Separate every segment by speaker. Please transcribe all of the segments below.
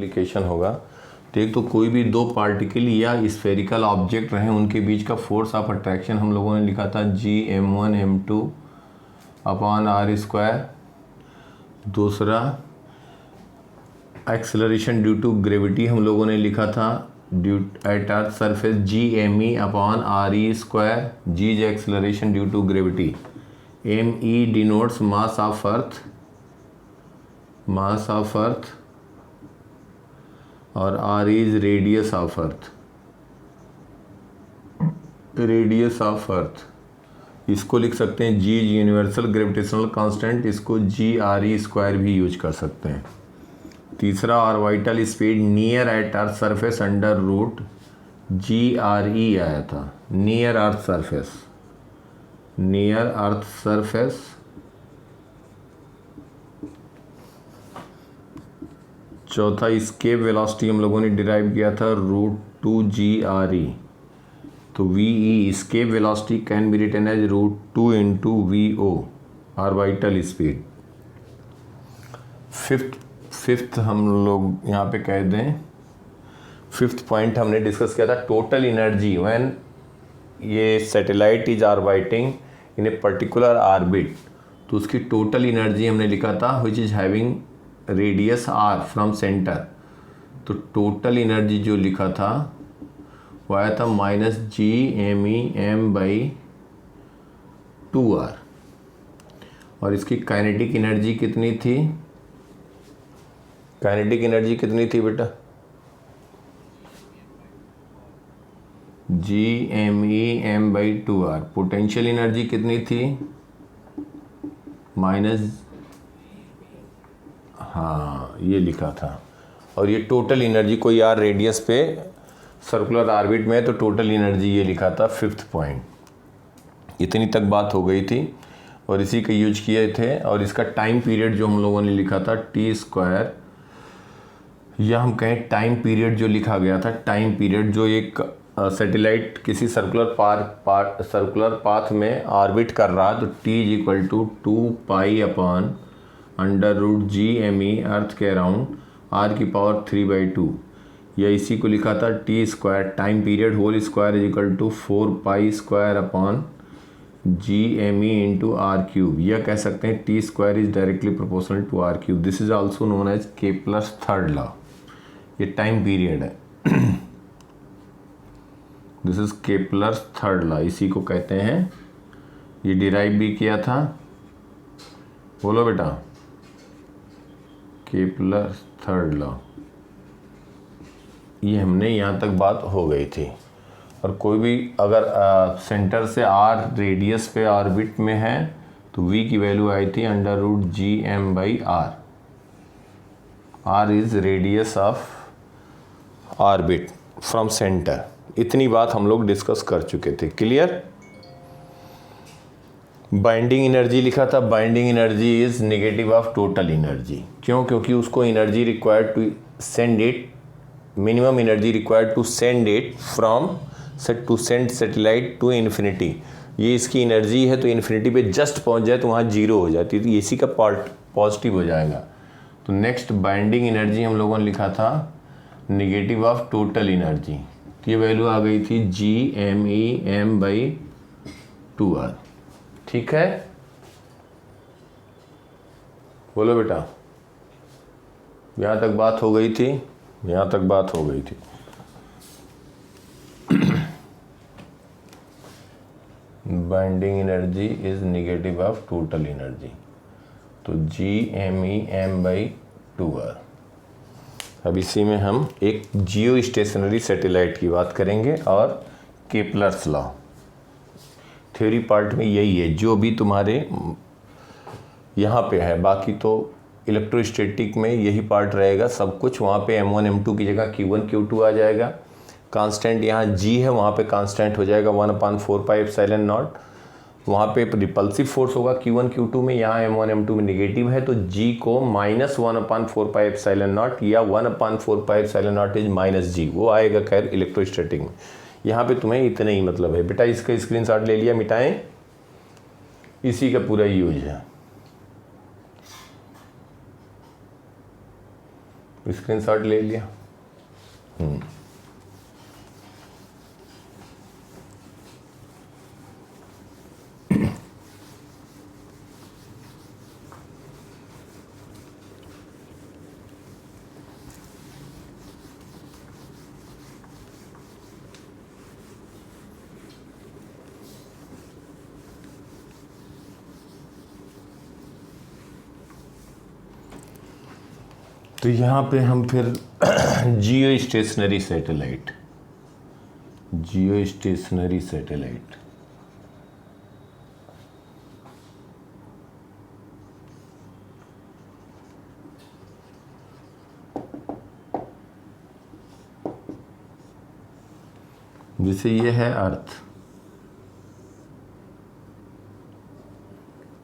Speaker 1: Application होगा। तो एक तो कोई भी दो पार्टिकल या स्फेरिकल ऑब्जेक्ट रहे उनके बीच का फोर्स ऑफ अट्रैक्शन हम लोगों ने लिखा था Gm1m2 अपॉन आर स्क्वायर। दूसरा एक्सेलरेशन ड्यू टू ग्रेविटी हम लोगों ने लिखा था due at earth surface Gme upon R E square. G is acceleration due to gravity. Me denotes mass of earth और R is radius of earth. इसको लिख सकते हैं G यूनिवर्सल ग्रेविटेशनल कांस्टेंट, इसको GRE स्क्वायर भी use कर सकते हैं। तीसरा orbital speed near at earth surface under root GRE आया था, नियर अर्थ सरफेस। चौथा स्केप वेलोसिटी हम लोगों ने डिराइव किया था √2GRE। तो VE escape velocity can be written as √2 into VO orbital speed. Fifth हम लोग यहाँ पे कह दें, फिफ्थ पॉइंट हमने डिस्कस किया था टोटल एनर्जी व्हेन ये satellite is orbiting in a particular orbit. तो उसकी टोटल एनर्जी हमने लिखा था which is having radius R from centre. तो टोटल एनर्जी जो लिखा था वो आया था -GMEm/2R। और इसकी काइनेटिक एनर्जी कितनी थी? बेटा? GMEm/2R। पोटेंशियल एनर्जी कितनी थी? हाँ, ये लिखा था। और ये टोटल एनर्जी कोई यार रेडियस पे सर्कुलर ऑर्बिट में है तो टोटल एनर्जी ये लिखा था फिफ्थ पॉइंट। इतनी तक बात हो गई थी और इसी का यूज किए थे। और इसका टाइम पीरियड जो हम लोगों ने लिखा था T², या हम कहें टाइम पीरियड जो लिखा गया था, टाइम पीरियड जो एक सैटेलाइट किसी सर्कुलर पाथ में ऑर्बिट कर रहा है तो T = 2π/√GME अर्थ के अराउंड R⁻³ या इसी को लिखा था T² time period whole square = 4π² GME × R⁻। यह कह सकते हैं T² is directly proportional to R⁻। This is also known as Kepler's third law. ये टाइम पीरियड है। This is Kepler's third law, इसी को कहते हैं। ये डिराइव भी किया था, बोलो बेटा, केपलर्स थर्ड लॉ। ये हमने यहाँ तक बात हो गई थी। और कोई भी अगर सेंटर से R रेडियस पे ऑर्बिट में है तो V की वैल्यू आई थी √GM/R। R is radius of orbit from centre. इतनी बात हम लोग डिस्कस कर चुके थे। क्लियर? बाइंडिंग एनर्जी लिखा था, binding energy is negative of total energy. क्यों? क्योंकि उसको energy required to send it, minimum energy required to send it from to send satellite to infinity. ये इसकी एनर्जी है तो इन्फिनिटी पे जस्ट पहुंच जाए तो वहाँ 0 हो जाती है, तो इसी का पार्ट पॉजिटिव हो जाएगा। तो नेक्स्ट बाइंडिंग एनर्जी हम लोगों ने लिखा था नेगेटिव ऑफ टोटल एनर्जी। तो ये वैल्यू आ गई थी GMEm/2R। ठीक है, बोलो बेटा, यहाँ तक बात हो गई थी? Binding energy is negative of total energy, तो GMEm/2R। अब इसी में हम एक जियो स्टेशनरी सैटेलाइट की बात करेंगे और केपलर्स लॉ। थ्योरी पार्ट में यही है जो भी तुम्हारे यहाँ पे है, बाकी तो इलेक्ट्रोस्टैटिक में यही पार्ट रहेगा सब कुछ। वहाँ पे M1 M2 की जगह Q1 Q2 आ जाएगा। कांस्टेंट यहाँ G है, वहाँ पे कांस्टेंट हो जाएगा 1/4πε0। वहाँ पे रिपल्सिव फोर्स होगा Q1 Q2 में, यहाँ M1 M2 में नेगेटिव है तो G को -1/4πε0 या 1/4πε0 इज -G, वो आएगा खैर इलेक्ट्रोस्टैटिक में। यहाँ पे तुम्हें इतना ही मतलब है बेटा। इसका स्क्रीनशॉट ले लिया, मिटाएं, इसी का पूरा यूज है। स्क्रीनशॉट ले लिया। तो यहाँ पे हम फिर जियो स्टेशनरी सैटेलाइट, जियो स्टेशनरी सैटेलाइट, जैसे ये है अर्थ,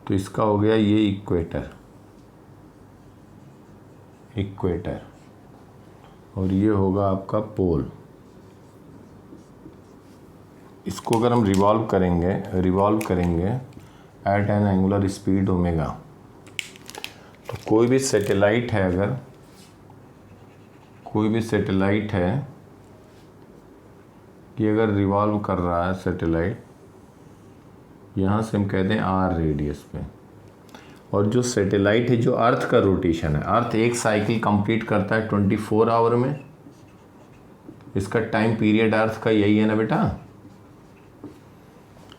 Speaker 1: तो इसका हो गया ये इक्वेटर, इक्वेटर, और ये होगा आपका पोल। इसको अगर हम रिवॉल्व करेंगे at an angular speed omega, तो कोई भी सैटेलाइट है, अगर कोई भी सैटेलाइट है कि अगर रिवॉल्व कर रहा है सैटेलाइट, यहाँ से हम कहते हैं आर रेडियस पे, और जो सैटेलाइट है, जो अर्थ का रोटेशन है, अर्थ एक साइकिल कंप्लीट करता है 24 आवर में, इसका टाइम पीरियड अर्थ का यही है ना बेटा।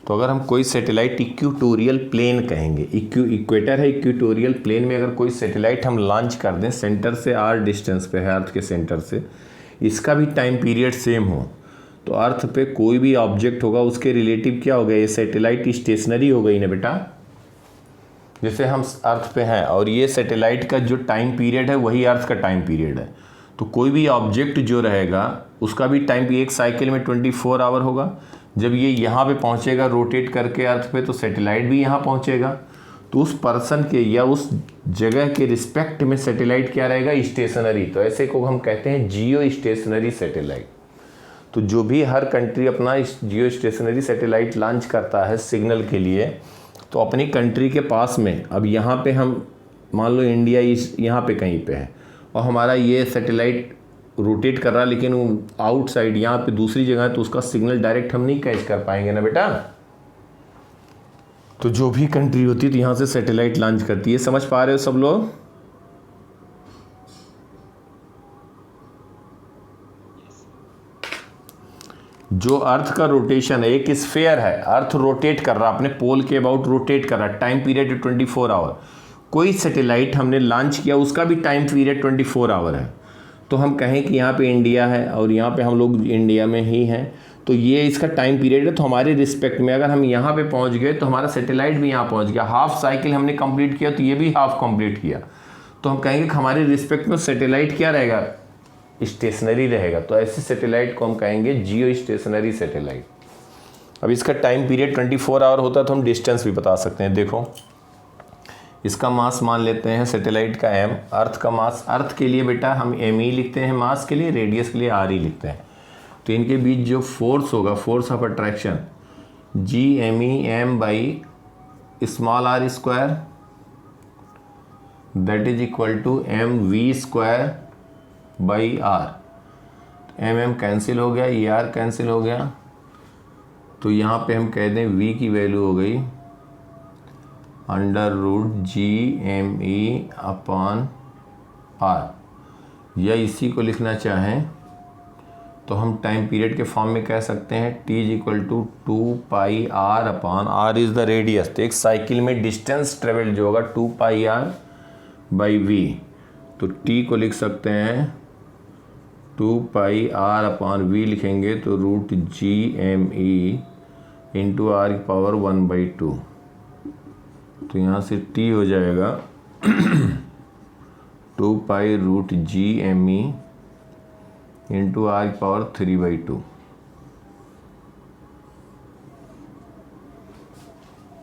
Speaker 1: तो अगर हम कोई सैटेलाइट इक्वेटोरियल प्लेन कहेंगे, इक्वेटर है, इक्वेटोरियल प्लेन में अगर कोई सैटेलाइट हम लॉन्च कर दें, सेंटर से आर डिस्टेंस पे है अर्थ के सेंटर से, इसका भी टाइम पीरियड सेम हो, तो अर्थ पे कोई भी ऑब्जेक्ट होगा उसके रिलेटिव क्या हो गया, ये सैटेलाइट स्टेशनरी हो गई ना बेटा। जैसे हम अर्थ पे हैं और ये सैटेलाइट का जो टाइम पीरियड है वही अर्थ का टाइम पीरियड है, तो कोई भी ऑब्जेक्ट जो रहेगा उसका भी टाइम एक साइकिल में 24 आवर होगा। जब ये यहाँ पे पहुँचेगा रोटेट करके अर्थ पे, तो सैटेलाइट भी यहाँ पहुँचेगा, तो उस पर्सन के या उस जगह के रिस्पेक्ट में सैटेलाइट क्या रहेगा, स्टेशनरी। तो ऐसे को हम कहते हैं जियो स्टेशनरी सैटेलाइट। तो जो भी हर कंट्री अपना जियो स्टेशनरी सैटेलाइट लॉन्च करता है सिग्नल के लिए, तो अपनी कंट्री के पास में, अब यहाँ पे हम मान लो इंडिया यहाँ पे कहीं पे है और हमारा ये सैटेलाइट रोटेट कर रहा है, लेकिन वो आउटसाइड यहाँ पे दूसरी जगह है, तो उसका सिग्नल डायरेक्ट हम नहीं कैच कर पाएंगे ना बेटा। तो जो भी कंट्री होती है तो यहाँ से सैटेलाइट लॉन्च करती है। समझ पा रहे हो सब लोग? जो अर्थ का रोटेशन है, एक स्फेयर है, अर्थ रोटेट कर रहा है, अपने पोल के अबाउट रोटेट कर रहा है, टाइम पीरियड 24 आवर। कोई सैटेलाइट हमने लॉन्च किया, उसका भी टाइम पीरियड 24 आवर है। तो हम कहें कि यहाँ पे इंडिया है और यहाँ पे हम लोग इंडिया में ही हैं, तो ये इसका टाइम पीरियड है। तो हमारे रिस्पेक्ट में अगर हम यहाँ पे पहुँच गए तो हमारा सैटेलाइट भी यहाँ पहुँच गया, हाफ साइकिल हमने कंप्लीट किया, तो ये भी हाफ कंप्लीट किया। तो हम कहेंगे कि हमारे रिस्पेक्ट में सैटेलाइट क्या रहेगा, स्टेशनरी रहेगा। तो ऐसे सैटेलाइट को हम कहेंगे जियो स्टेशनरी सैटेलाइट। अब इसका टाइम पीरियड 24 आवर होता है, तो हम डिस्टेंस भी बता सकते हैं। देखो, इसका मास मान लेते हैं सैटेलाइट का m, अर्थ का मास, अर्थ के लिए बेटा हम m ही लिखते हैं, मास के लिए, रेडियस के लिए r ही लिखते हैं। तो इनके बीच जो फोर्स होगा, force of attraction, G_m_e_m/r², that is equal to mv²/r। m cancel हो गया, ये r कैंसिल हो गया, तो यहाँ पे हम कह दें v की वैल्यू हो गई √G_m_e/r। या इसी को लिखना चाहें तो हम टाइम पीरियड के फॉर्म में कह सकते हैं T = 2πr/r is the radius. तो एक साइकिल में डिस्टेंस ट्रेवल जो होगा 2πr/v, तो T को लिख सकते हैं 2πr/v लिखेंगे तो √G_m_e/r⁴ तो यहाँ से T हो जाएगा 2π√G_m_e/r⁴।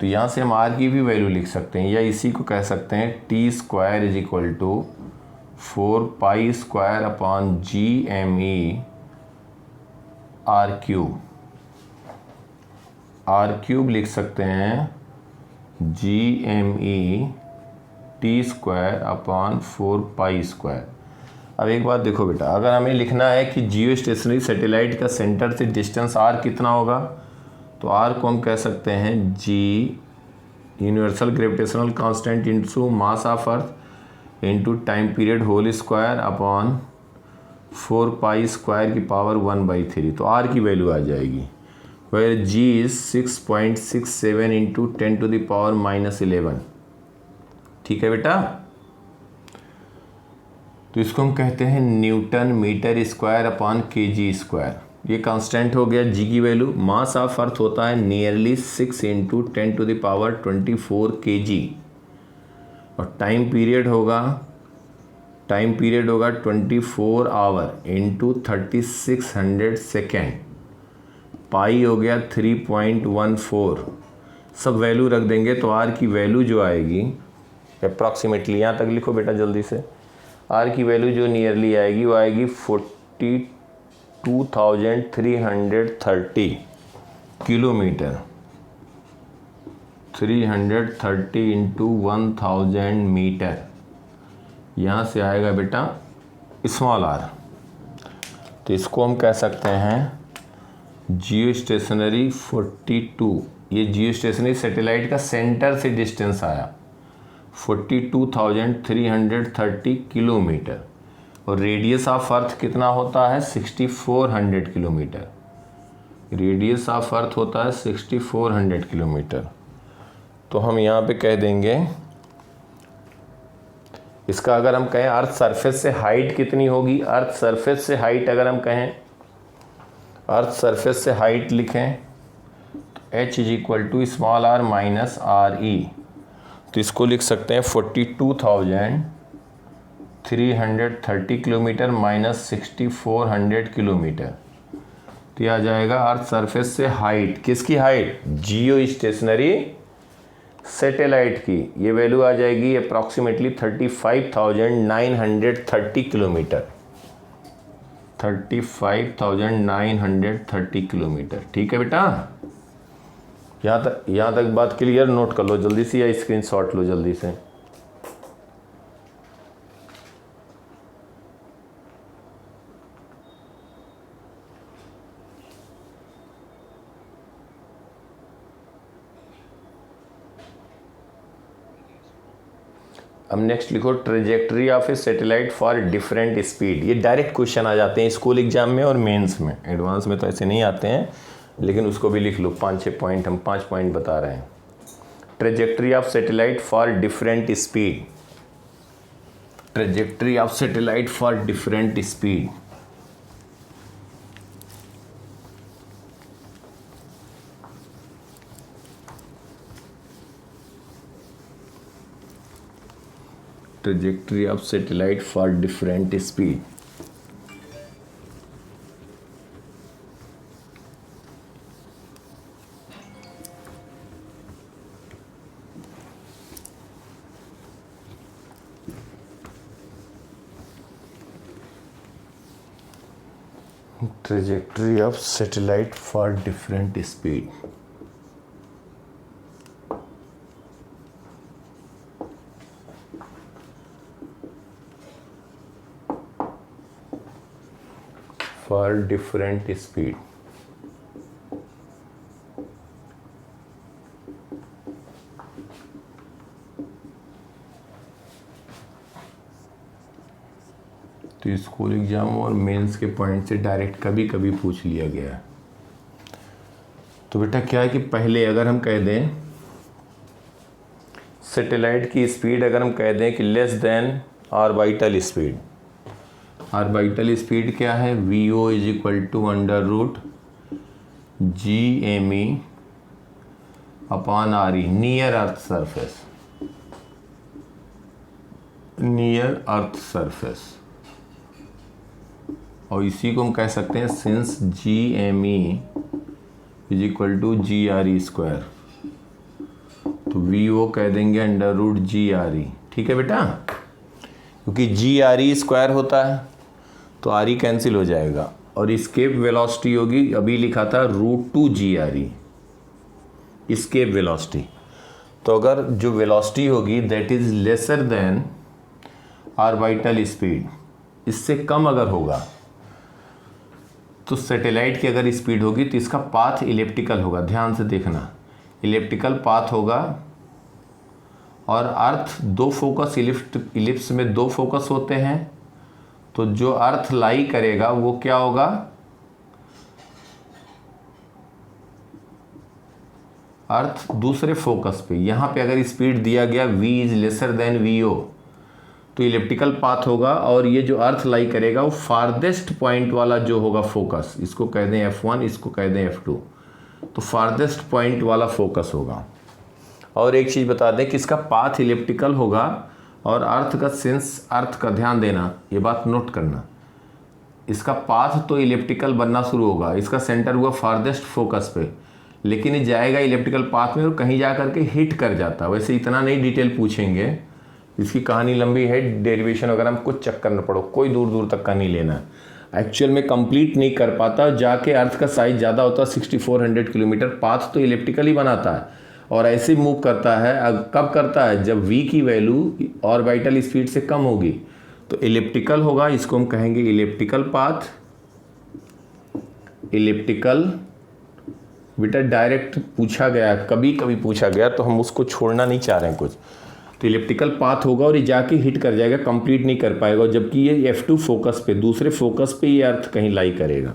Speaker 1: तो यहाँ से हम r की भी वैल्यू लिख सकते हैं, या इसी को कह सकते हैं T² = 4π² लिख सकते हैं G_m_e T² / 4π²। अब एक बात देखो बेटा, अगर हमें लिखना है कि जियो स्टेशनरी सैटेलाइट का सेंटर से डिस्टेंस r कितना होगा, तो r को हम कह सकते हैं g universal gravitational constant into mass of earth into time period whole square upon 4 pi square की पावर 1/3। तो r की वैल्यू आ जाएगी, वेयर g इज 6.67 इंटू 10⁻⁻11। ठीक है बेटा। तो इसको हम कहते हैं newton metre square upon KG square. ये कांस्टेंट हो गया जी की वैल्यू। मास ऑफ अर्थ होता है नियरली 6 इंटू 10⁻24 kg, और टाइम पीरियड होगा 24 आवर इंटू 3600 सेकेंड। पाई हो गया 3.14। सब वैल्यू रख देंगे तो आर की वैल्यू जो आएगी अप्रॉक्सीमेटली, यहाँ तक लिखो बेटा जल्दी से, आर की वैल्यू जो नियरली आएगी वो आएगी 42,330 किलोमीटर। 330 इंटू 1000 मीटर, यहाँ से आएगा बेटा स्मॉल आर। तो इसको हम कह सकते हैं जियो स्टेशनरी 42, ये जियो स्टेशनरी सैटेलाइट का सेंटर से डिस्टेंस आया 42,330 किलोमीटर, और रेडियस ऑफ अर्थ कितना होता है 6400 किलोमीटर। रेडियस ऑफ अर्थ होता है 6400 किलोमीटर। तो हम यहाँ पे कह देंगे इसका, अगर हम कहें अर्थ सरफेस से हाइट कितनी होगी, अर्थ सरफेस से हाइट अगर हम कहें, अर्थ सरफेस से हाइट लिखें तो h is equal to small r minus R E. तो इसको लिख सकते हैं 42,330 किलोमीटर माइनस 6400 किलोमीटर। तो यह आ जाएगा अर्थ सरफेस से हाइट, किसकी हाइट, जियो स्टेशनरी सैटेलाइट की। ये वैल्यू आ जाएगी अप्रॉक्सीमेटली 35,930 किलोमीटर। 35,930 किलोमीटर। ठीक है बेटा, यहाँ तक बात क्लियर। नोट कर लो जल्दी से या स्क्रीनशॉट लो जल्दी से। अब नेक्स्ट लिखो trajectory of A satellite for different speed. ये डायरेक्ट क्वेश्चन आ जाते हैं स्कूल एग्जाम में और मेंस में, एडवांस में तो ऐसे नहीं आते हैं, लेकिन उसको भी लिख लो। 5-6 पॉइंट, हम 5 पॉइंट बता रहे हैं। Trajectory of satellite for different speed. Trajectory of satellite for different speed. Trajectory of satellite for different speed. Trajectory of satellite for different speed. For different speed. तो स्कूल एग्जाम और mains के point से direct कभी कभी पूछ लिया गया है। तो बेटा क्या है कि पहले अगर हम कह दें सैटेलाइट की स्पीड, अगर हम कह दें कि less than orbital speed. Orbital speed क्या है, VO is equal to √GME upon RE, near earth surface. Near earth surface, और इसी को हम कह सकते हैं since GME is equal to GRE square, तो VO कह देंगे √GRE। ठीक है बेटा, क्योंकि GRE स्क्वायर होता है तो RE कैंसिल हो जाएगा, और स्केप वेलोसिटी होगी, अभी लिखा था √2GRE स्केप वेलोसिटी। तो अगर जो वेलोसिटी होगी that is lesser than orbital speed, इससे कम अगर होगा तो सैटेलाइट की अगर स्पीड होगी तो इसका पाथ इलिप्टिकल होगा। ध्यान से देखना, इलिप्टिकल पाथ होगा। और अर्थ दो फोकस, इलिप्स में दो फोकस होते हैं, तो जो अर्थ लाई करेगा वो क्या होगा, अर्थ दूसरे फोकस पे। यहाँ पे अगर स्पीड दिया गया v is lesser than vo तो इलिप्टिकल पाथ होगा। और ये जो अर्थ लाई करेगा वो फारदेस्ट पॉइंट वाला जो होगा फोकस, इसको कह दें f1, इसको कह दें f2, तो फारदेस्ट पॉइंट वाला फोकस होगा। और एक चीज़ बता दें कि इसका पाथ इलिप्टिकल होगा और अर्थ का सेंस, अर्थ का ध्यान देना, ये बात नोट करना, इसका पाथ तो इलिप्टिकल बनना शुरू होगा, इसका सेंटर हुआ फारदेस्ट फोकस पे, लेकिन ये जाएगा इलिप्टिकल पाथ में और कहीं जा करके हिट कर जाता। वैसे इतना नहीं डिटेल पूछेंगे, इसकी कहानी लंबी है, डेरिवेशन वगैरह में कुछ चक्कर न पड़ो, कोई दूर दूर तक का नहीं लेना। एक्चुअल में कंप्लीट नहीं कर पाता, जाके अर्थ का साइज ज़्यादा होता है 6400 किलोमीटर, पाथ तो इलिप्टिकल ही बनाता है और ऐसे मूव करता है। कब करता है, जब v की वैल्यू ऑर्बिटल स्पीड से कम होगी तो इलिप्टिकल होगा, इसको हम कहेंगे इलिप्टिकल पाथ। इलिप्टिकल बेटा डायरेक्ट पूछा गया, कभी कभी पूछा गया तो हम उसको छोड़ना नहीं चाह रहे हैं कुछ, तो इलिप्टिकल पाथ होगा और ये जाके हिट कर जाएगा, कंप्लीट नहीं कर पाएगा। जबकि ये f2 फोकस पे, दूसरे फोकस पे ये अर्थ कहीं लाई करेगा।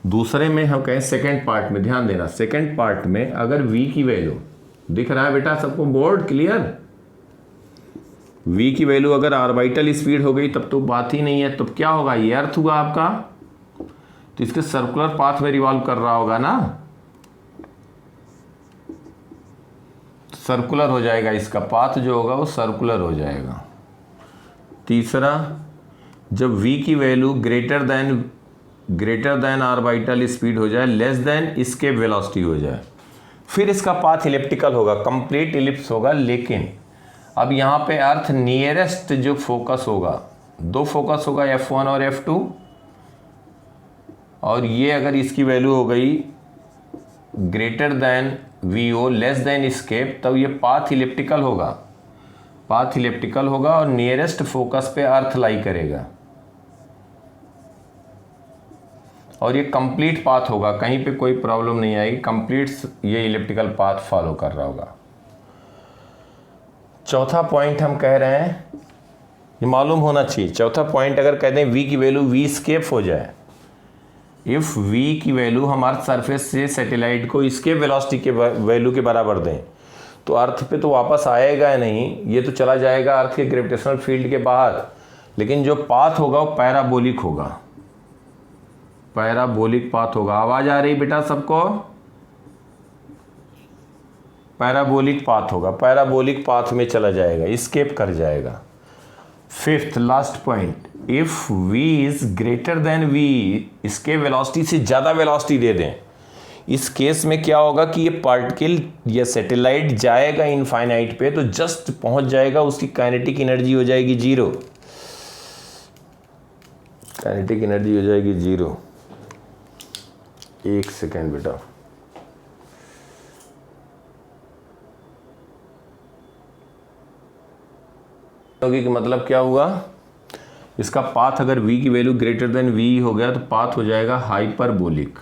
Speaker 1: दूसरे में हम कहें सेकेंड पार्ट में, ध्यान देना, सेकेंड पार्ट में अगर v की वैल्यू दिख रहा है बेटा सबको, बोर्ड क्लियर, v की वैल्यू अगर ऑर्बिटल स्पीड हो गई तब तो बात ही नहीं है। तब क्या होगा, ये अर्थ हुआ आपका, तो इसके सर्कुलर पाथ में रिवॉल्व कर रहा होगा ना, सर्कुलर हो जाएगा, इसका पाथ जो होगा वो सर्कुलर हो जाएगा। तीसरा, जब v की value greater than orbital speed हो जाए, लेस देन एस्केप वेलोसिटी हो जाए, फिर इसका पाथ इलिप्टिकल होगा, कंप्लीट इलिप्स होगा। लेकिन अब यहाँ पे अर्थ नियरेस्ट जो फोकस होगा, दो फोकस होगा f1 और f2, और ये अगर इसकी वैल्यू हो गई greater than vo less than escape, तब ये पाथ इलिप्टिकल होगा, पाथ इलिप्टिकल होगा और नियरेस्ट फोकस पे अर्थ लाई करेगा और ये कंप्लीट पाथ होगा, कहीं पे कोई प्रॉब्लम नहीं आएगी, कंप्लीट ये इलिप्टिकल पाथ फॉलो कर रहा होगा। चौथा पॉइंट हम कह रहे हैं, ये मालूम होना चाहिए, चौथा पॉइंट अगर कहते हैं v की वैल्यू v स्केप हो जाए, इफ़ v की वैल्यू हम अर्थ सरफेस से सैटेलाइट को स्केप वेलोसिटी के वैल्यू के बराबर दें तो अर्थ पे तो वापस आएगा नहीं, ये तो चला जाएगा अर्थ के ग्रेविटेशनल फील्ड के बाहर, लेकिन जो पाथ होगा वो पैराबोलिक होगा, पैराबोलिक पाथ होगा। आवाज आ रही बेटा सबको, पैराबोलिक पाथ होगा, पैराबोलिक पाथ में चला जाएगा, स्केप कर जाएगा। Fifth last point, if v is greater than v, इसके वेलोसिटी से ज़्यादा वेलोसिटी दे दें, इस केस में क्या होगा कि ये पार्टिकल या सैटेलाइट जाएगा इनफाइनाइट पे, तो जस्ट पहुंच जाएगा, उसकी काइनेटिक एनर्जी हो जाएगी जीरो, काइनेटिक एनर्जी हो जाएगी जीरो। एक सेकेंड बेटा, कि मतलब क्या हुआ, इसका पाथ अगर v की वैल्यू ग्रेटर देन v हो गया तो पाथ हो जाएगा हाइपरबोलिक,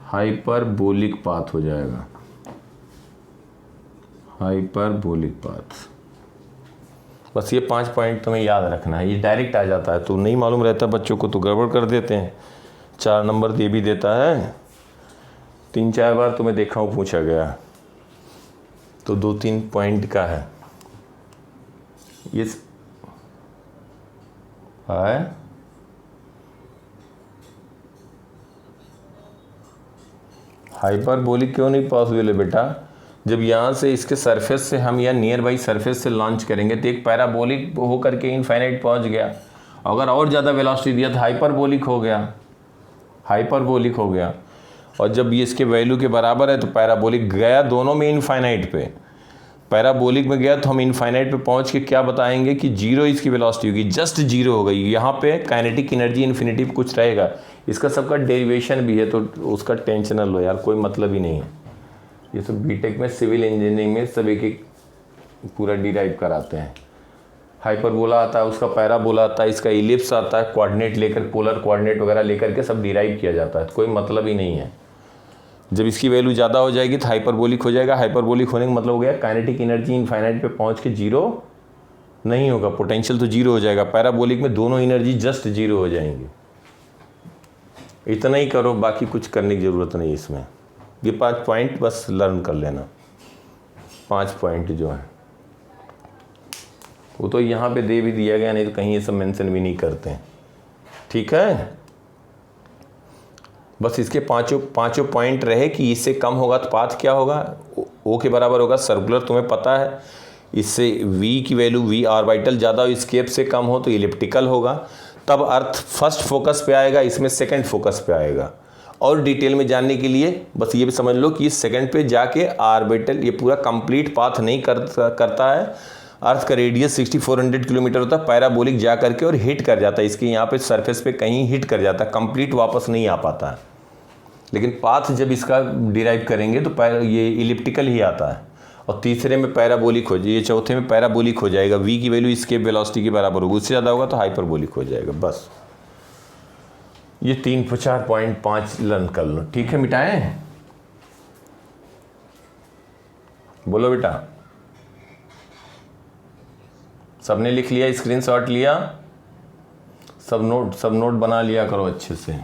Speaker 1: हाइपरबोलिक पाथ हो जाएगा, हाइपरबोलिक पाथ। बस ये 5 पॉइंट तुम्हें याद रखना है, ये डायरेक्ट आ जाता है, तो नहीं मालूम रहता बच्चों को तो गड़बड़ कर देते हैं। 4 नंबर दे भी देता है, 3-4 बार तुम्हें देखा हूँ पूछा गया, तो 2-3 पॉइंट का है ये है। हाइपरबोलिक क्यों नहीं पॉसिबल है बेटा, जब यहाँ से इसके सरफेस से हम या नियर बाई सरफेस से लॉन्च करेंगे तो एक पैराबोलिक हो करके इनफाइनाइट पहुँच गया, अगर और ज़्यादा वेलोसिटी दिया तो हाइपरबोलिक हो गया, हाइपरबोलिक हो गया। और जब ये इसके वैल्यू के बराबर है तो पैराबोलिक गया दोनों में इनफाइनाइट पे, पैराबोलिक में गया तो हम इनफाइनाइट पे पहुंच के क्या बताएंगे कि जीरो इसकी वेलोसिटी होगी, जस्ट जीरो हो गई। यहाँ पे काइनेटिक एनर्जी इन्फिनिटी कुछ रहेगा, इसका सबका डेरिवेशन भी है तो उसका टेंशन न लो यार, कोई मतलब ही नहीं है। ये सब बीटेक में सिविल इंजीनियरिंग में सब एक एक पूरा डिराइव कराते हैं। हाइपरबोला आता है, उसका पैराबोला आता है, इसका इलिप्स आता है, कोऑर्डिनेट लेकर, पोलर कोऑर्डिनेट वगैरह लेकर के सब डिराइव किया जाता है, कोई मतलब ही नहीं है। जब इसकी वैल्यू ज़्यादा हो जाएगी तो हाइपरबोलिक हो जाएगा। हाइपरबोलिक होने का मतलब हो गया काइनेटिक एनर्जी इनफाइनाइट पे पहुंच के जीरो नहीं होगा, पोटेंशियल तो जीरो हो जाएगा। पैराबोलिक में दोनों एनर्जी जस्ट जीरो हो जाएंगी। इतना ही करो, बाकी कुछ करने की ज़रूरत नहीं इसमें। ये 5 पॉइंट बस लर्न कर लेना, 5 पॉइंट जो है वो तो यहाँ पे दे भी दिया गया, नहीं तो कहीं ये सब मेंशन भी नहीं करते हैं। ठीक है, बस इसके पांचों पॉइंट रहे कि इससे कम होगा तो पाथ क्या होगा, ओ के बराबर होगा सर्कुलर, तुम्हें पता है। इससे v की वैल्यू v ऑर्बिटल ज़्यादा हो, स्केप से कम हो तो इलिप्टिकल होगा। तब अर्थ फर्स्ट फोकस पे आएगा, इसमें सेकंड फोकस पे आएगा। और डिटेल में जानने के लिए बस ये भी समझ लो कि सेकंड पे जाके ऑर्बिटल ये पूरा कंप्लीट पाथ नहीं करता है। अर्थ का रेडियस 6400 किलोमीटर होता है, पैराबोलिक जा करके और हिट कर जाता है, इसके यहाँ पे सरफेस पे कहीं हिट कर जाता है, कंप्लीट वापस नहीं आ पाता है। लेकिन पाथ जब इसका डिराइव करेंगे तो ये इलिप्टिकल ही आता है। और तीसरे में पैराबोलिक हो जाए, चौथे में पैराबोलिक हो जाएगा, v की वैल्यू स्केप वेलोसिटी के बराबर होगी, उससे ज़्यादा होगा तो हाइपरबोलिक हो जाएगा। बस ये 4.5 लर्न कर लो। ठीक है, मिटाएं? बोलो बेटा, सबने लिख लिया, स्क्रीनशॉट लिया, सब नोट बना लिया करो अच्छे से।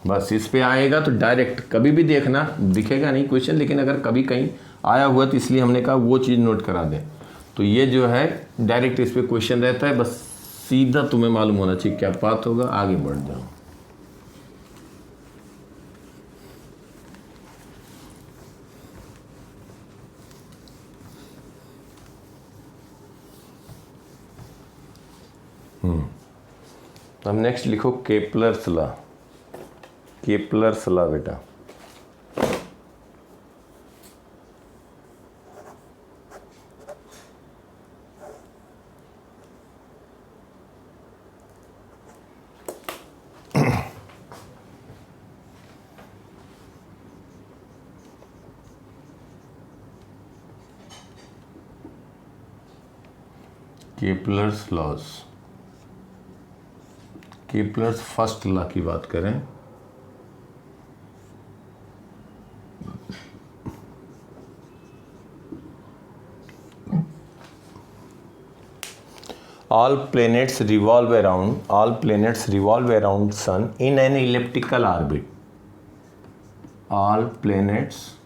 Speaker 1: बस इस पे आएगा तो डायरेक्ट कभी भी देखना, दिखेगा नहीं क्वेश्चन, लेकिन अगर कभी कहीं आया हुआ तो इसलिए हमने कहा वो चीज़ नोट करा दें। तो ये जो है डायरेक्ट इस पे क्वेश्चन रहता है, बस सीधा तुम्हें मालूम होना चाहिए क्या बात होगा, आगे बढ़ जाओ। अब नेक्स्ट लिखो केपलर्स लॉ। केपलर्स लॉ बेटा, Kepler's laws, Kepler's first law की बात करें all planets revolve around sun in an elliptical orbit. All planets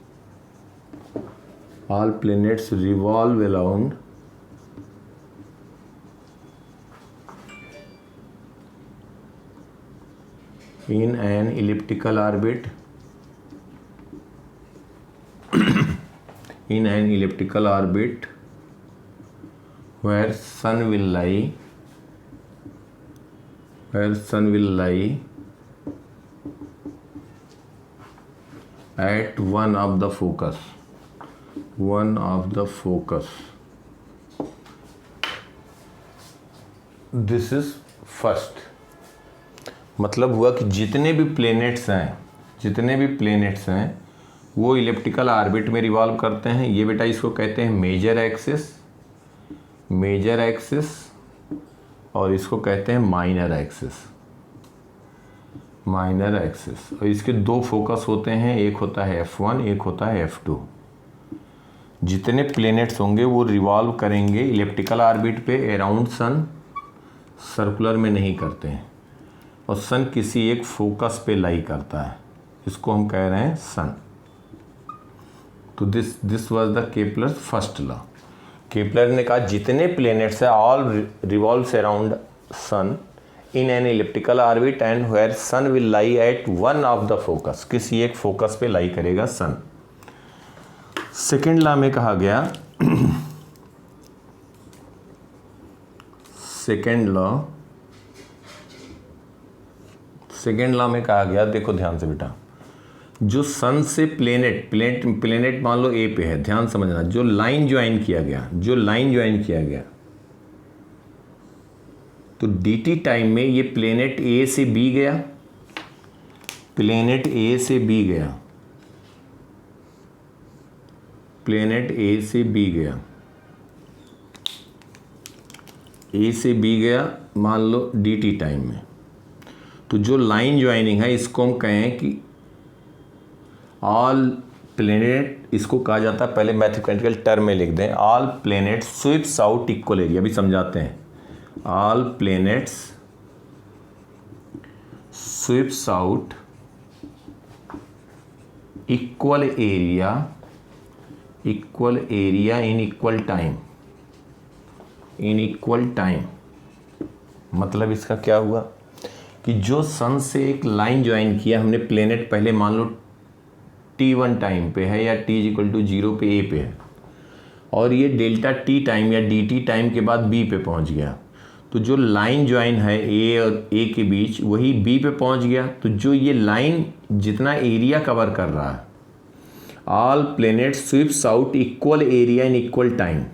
Speaker 1: revolve around in an elliptical orbit where sun will lie at one of the focus. This is first. मतलब हुआ कि जितने भी planets हैं वो इलिप्टिकल ऑर्बिट में revolve करते हैं। ये बेटा इसको कहते हैं मेजर एक्सिस और इसको कहते हैं माइनर एक्सिस। और इसके 2 फोकस होते हैं, एक होता है F1, एक होता है F2। जितने प्लैनेट्स होंगे वो रिवॉल्व करेंगे इलिप्टिकल ऑर्बिट पे अराउंड सन, सर्कुलर में नहीं करते हैं। और सन किसी एक फोकस पे लाई करता है, इसको हम कह रहे हैं सन। तो this was the Kepler first law. Kepler ने कहा जितने प्लैनेट्स हैं all revolves around sun in an elliptical orbit and where sun will lie at one of the focus, किसी एक फोकस पे लाई करेगा सन। सेकेंड लॉ में कहा गया सेकेंड लॉ में कहा गया, देखो ध्यान से बेटा, जो सन से प्लेनेट मान लो ए पे है, ध्यान समझना, जो लाइन ज्वाइन किया गया तो dt टाइम में ये प्लेनेट ए से बी गया, प्लेनेट ए से बी गया। ए से बी गया मान लो dt टाइम में, तो जो लाइन ज्वाइनिंग है इसको हम कहें कि ऑल प्लेनेट, इसको कहा जाता है, पहले मैथमेटिकल टर्म में लिख दें, all planet sweeps out equal area. अभी समझाते हैं। All planets sweeps out equal area in equal time, मतलब इसका क्या हुआ कि जो सन से एक लाइन ज्वाइन किया हमने, प्लेनेट पहले मान लो t1 टाइम पे है या t = 0 पे ए पे है, और ये डेल्टा टी टाइम या dt टाइम के बाद बी पे पहुंच गया, तो जो लाइन ज्वाइन है ए और ए के बीच वही बी पे पहुंच गया। तो जो ये लाइन जितना एरिया कवर कर रहा है, all planet sweeps out equal area in equal time,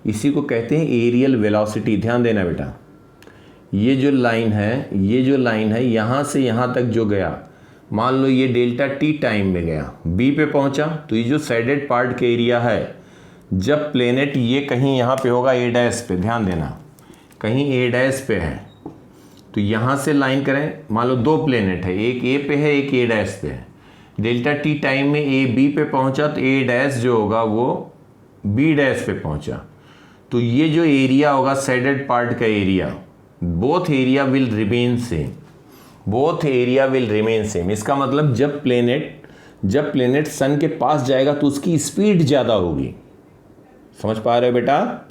Speaker 1: इसी को कहते हैं एरियल वेलोसिटी। ध्यान देना बेटा, ये जो लाइन है यहाँ से यहाँ तक जो गया, मान लो ये डेल्टा टी टाइम में गया, बी पे पहुँचा, तो ये जो साइडेड पार्ट के एरिया है, जब प्लेनेट ये कहीं यहाँ पे होगा ए डैश पे, ध्यान देना कहीं ए डैश पे है, तो यहाँ से लाइन करें, मान लो दो प्लेनेट है, एक ए पे है एक ए डैश पे है, डेल्टा टी टाइम में ए बी पे पहुँचा तो ए डैश जो होगा वो बी डैश पे पहुँचा, तो ये जो एरिया होगा साइडेड पार्ट का area, both area will remain same. इसका मतलब जब प्लेनेट सन के पास जाएगा तो उसकी स्पीड ज़्यादा होगी। समझ पा रहे हो बेटा?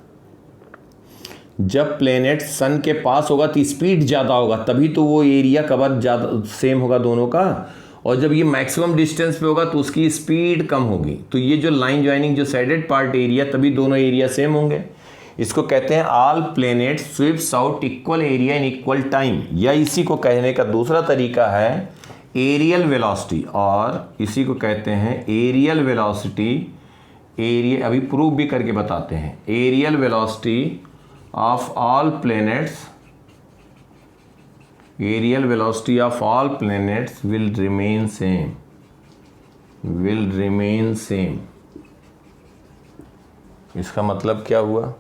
Speaker 1: जब प्लेनेट सन के पास होगा तो स्पीड ज़्यादा होगा, तभी तो वो एरिया कवर ज़्यादा सेम होगा दोनों का, और जब ये मैक्सिमम डिस्टेंस पे होगा तो उसकी स्पीड कम होगी। तो ये जो लाइन ज्वाइनिंग जो साइडेड पार्ट एरिया, तभी दोनों एरिया सेम होंगे। इसको कहते हैं all planet sweeps out equal area in equal time, या इसी को कहने का दूसरा तरीका है एरियल वेलोसिटी, और इसी को कहते हैं एरियल वेलोसिटी। एरिया अभी प्रूव भी करके बताते हैं। Areal velocity of all planets will remain same. इसका मतलब क्या हुआ?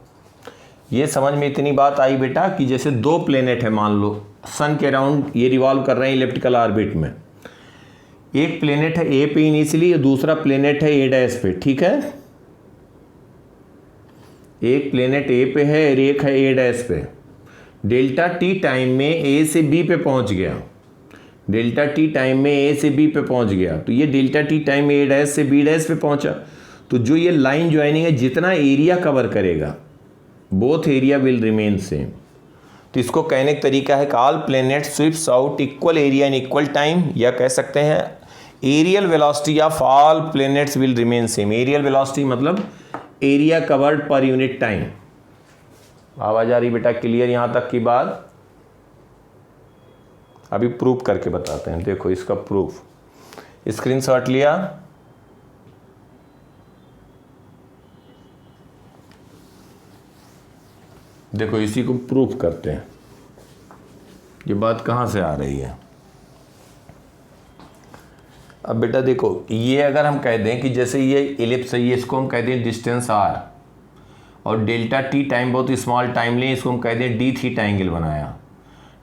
Speaker 1: ये समझ में इतनी बात आई बेटा कि जैसे दो प्लेनेट है, मान लो सन के अराउंड ये रिवॉल्व कर रहे हैं इलिप्टिकल ऑर्बिट में, एक प्लेनेट है ए पे इनिशियली और दूसरा प्लेनेट है ए डैश पे, ठीक है? एक प्लेनेट ए पे है और एक है ए डैश पे। डेल्टा टी टाइम में ए से बी पे पहुंच गया, तो ये डेल्टा टी टाइम में ए डैश से बी डैश पे पहुंचा, तो जो ये लाइन ज्वाइनिंग है जितना एरिया कवर करेगा, both area will remain same. तो इसको कहने का तरीका है कि all planet sweeps out equal area in equal time, या कह सकते हैं areal velocity of all planets will remain same. Areal velocity मतलब एरिया कवर्ड पर यूनिट टाइम। आवाज आ रही बेटा? क्लियर यहां तक की बात? अभी प्रूफ करके बताते हैं। देखो इसका प्रूफ, स्क्रीनशॉट लिया? देखो इसी को प्रूफ करते हैं। ये बात कहाँ से आ रही है? अब बेटा देखो, ये अगर हम कह दें कि जैसे ये इलिप्स है, ये इसको हम कह दें डिस्टेंस r, और डेल्टा टी टाइम बहुत स्मॉल टाइम लें, इसको हम कह दें डी थीटा एंगल बनाया।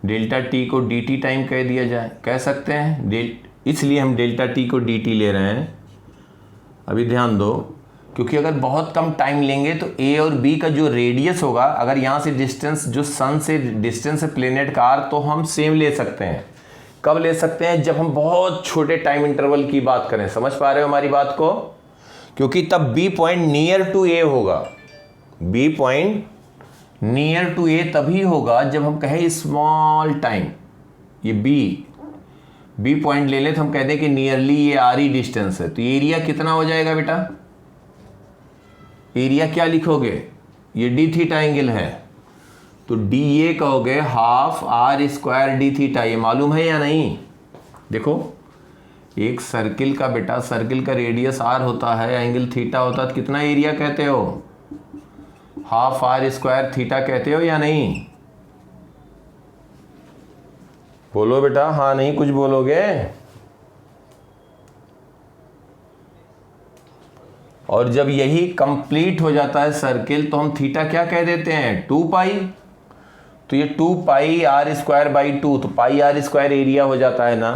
Speaker 1: डेल्टा टी को डी टी टाइम कह दिया जाए, कह सकते हैं। इसलिए हम डेल्टा टी को डी टी ले रहे हैं। अभी ध्यान दो, क्योंकि अगर बहुत कम टाइम लेंगे तो ए और बी का जो रेडियस होगा, अगर यहाँ से डिस्टेंस जो सन से डिस्टेंस है प्लेनेट का r, तो हम सेम ले सकते हैं। कब ले सकते हैं? जब हम बहुत छोटे टाइम इंटरवल की बात करें। समझ पा रहे हो हमारी बात को? क्योंकि तब बी पॉइंट नियर टू ए होगा। बी पॉइंट नियर टू ए तभी होगा जब हम कहें स्मॉल टाइम। ये बी पॉइंट ले लें तो हम कहते हैं कि नियरली ये आर डिस्टेंस है, तो एरिया कितना हो जाएगा बेटा? एरिया क्या लिखोगे? ये डी थीटा एंगल है, तो डी ए कहोगे half R square D theta. ये मालूम है या नहीं? देखो एक सर्किल का बेटा, सर्किल का रेडियस आर होता है, एंगल थीटा होता है, तो कितना एरिया कहते हो? हाफ आर स्क्वायर थीटा कहते हो या नहीं? बोलो बेटा, हाँ नहीं कुछ बोलोगे? और जब यही कंप्लीट हो जाता है सर्किल, तो हम थीटा क्या कह देते हैं? 2 पाई। तो ये 2 पाई आर स्क्वायर बाई 2, तो पाई आर स्क्वायर एरिया हो जाता है ना।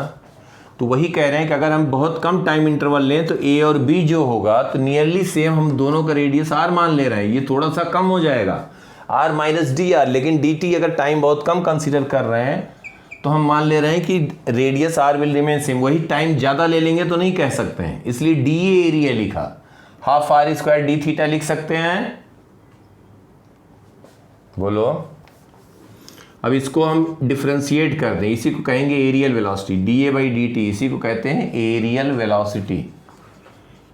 Speaker 1: तो वही कह रहे हैं कि अगर हम बहुत कम टाइम इंटरवल लें तो ए और बी जो होगा तो नियरली सेम, हम दोनों का रेडियस आर मान ले रहे हैं, ये थोड़ा सा कम हो जाएगा आर माइनस डी आर, लेकिन डी टी अगर टाइम बहुत कम कंसीडर कर रहे हैं तो हम मान ले रहे हैं कि radius R will remain same. वही टाइम ज़्यादा ले लेंगे तो नहीं कह सकते हैं, इसलिए डी ए एरिया लिखा, half R square D theta लिख सकते हैं। बोलो, अब इसको हम डिफ्रेंशिएट कर दें, इसी को कहेंगे areal velocity, D A by D T, इसी को कहते हैं areal velocity.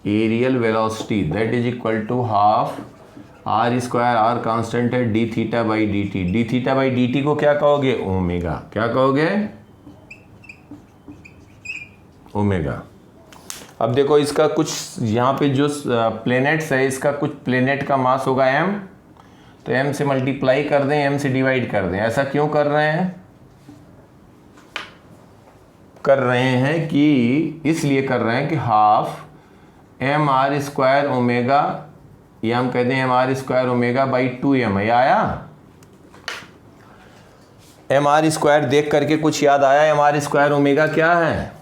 Speaker 1: Areal velocity that is equal to half R square, R constant है, D theta by D T. D theta by D T को क्या कहोगे? ओमेगा। क्या कहोगे? ओमेगा। अब देखो इसका कुछ यहाँ पे जो प्लेनेट्स है, इसका कुछ प्लेनेट का मास होगा m, तो m से मल्टीप्लाई कर दें, m से डिवाइड कर दें। ऐसा क्यों कर रहे हैं? कर रहे हैं कि इसलिए कर रहे हैं कि half M R square omega, या हम कहते हैं M R square omega by 2m। ये आया? एम आर स्क्वायर देख करके कुछ याद आया? एम आर स्क्वायर ओमेगा क्या है?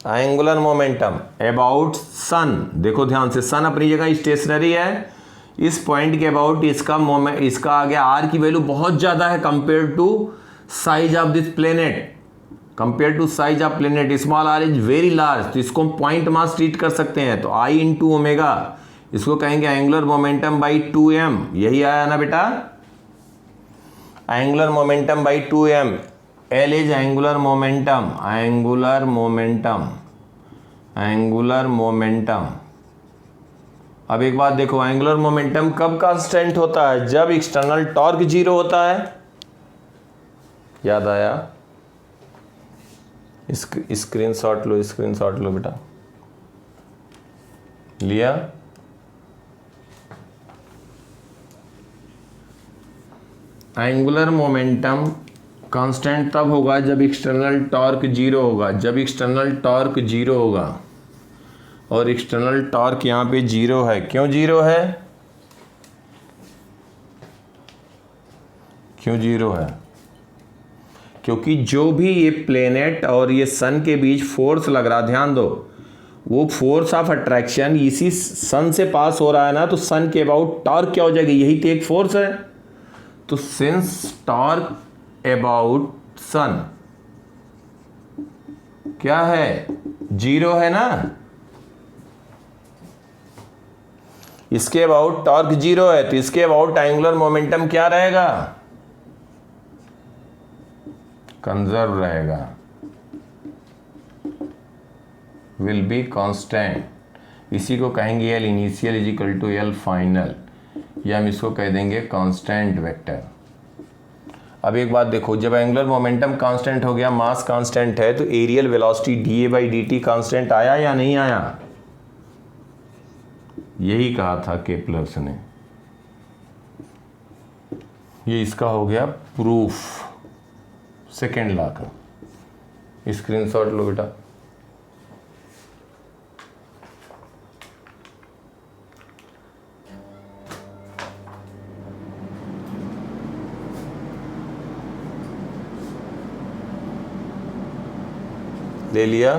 Speaker 1: Angular momentum about sun. देखो ध्यान से, सन अपनी जगह स्टेशनरी है, इस पॉइंट के अबाउट इसका मोमेंट, इसका आगे आर की वैल्यू बहुत ज़्यादा है compare to size of this planet. Compare to size of planet small R is very large, तो इसको हम पॉइंट मास ट्रीट कर सकते हैं। तो आई इंटू ओमेगा, इसको कहेंगे एंगुलर मोमेंटम बाई 2m। यही आया ना बेटा? Angular momentum by 2m। L is angular momentum, angular momentum, angular momentum. अब एक बात देखो, एंगुलर मोमेंटम कब कांस्टेंट होता है? जब एक्सटर्नल टॉर्क 0 होता है। याद आया? स्क्रीनशॉट लो, स्क्रीनशॉट लो बेटा। लिया? एंगुलर मोमेंटम कांस्टेंट तब होगा जब एक्सटर्नल टॉर्क 0 होगा। जब एक्सटर्नल टॉर्क 0 होगा, और एक्सटर्नल टॉर्क यहाँ पे 0 है। क्यों 0 है? क्यों 0 है? क्योंकि जो भी ये प्लेनेट और ये सन के बीच फोर्स लग रहा, ध्यान दो, वो फोर्स ऑफ अट्रैक्शन इसी सन से पास हो रहा है ना, तो सन के अबाउट टॉर्क क्या हो जाएगी? यही तो एक फोर्स है। तो सिंस टॉर्क अबाउट सन क्या है? 0 है ना। इसके अबाउट टॉर्क 0 है, तो इसके अबाउट एंगुलर मोमेंटम क्या रहेगा? कंजर्व रहेगा, विल बी कांस्टेंट। इसी को कहेंगे L initial is equal to L final, या हम इसको कह देंगे कांस्टेंट वेक्टर। अब एक बात देखो, जब एंगुलर मोमेंटम कांस्टेंट हो गया, मास कांस्टेंट है, तो aerial velocity D A by D T constant आया या नहीं आया? यही कहा था केपलर्स ने। ये इसका हो गया प्रूफ, सेकेंड लॉ का। स्क्रीनशॉट लो बेटा। ले लिया?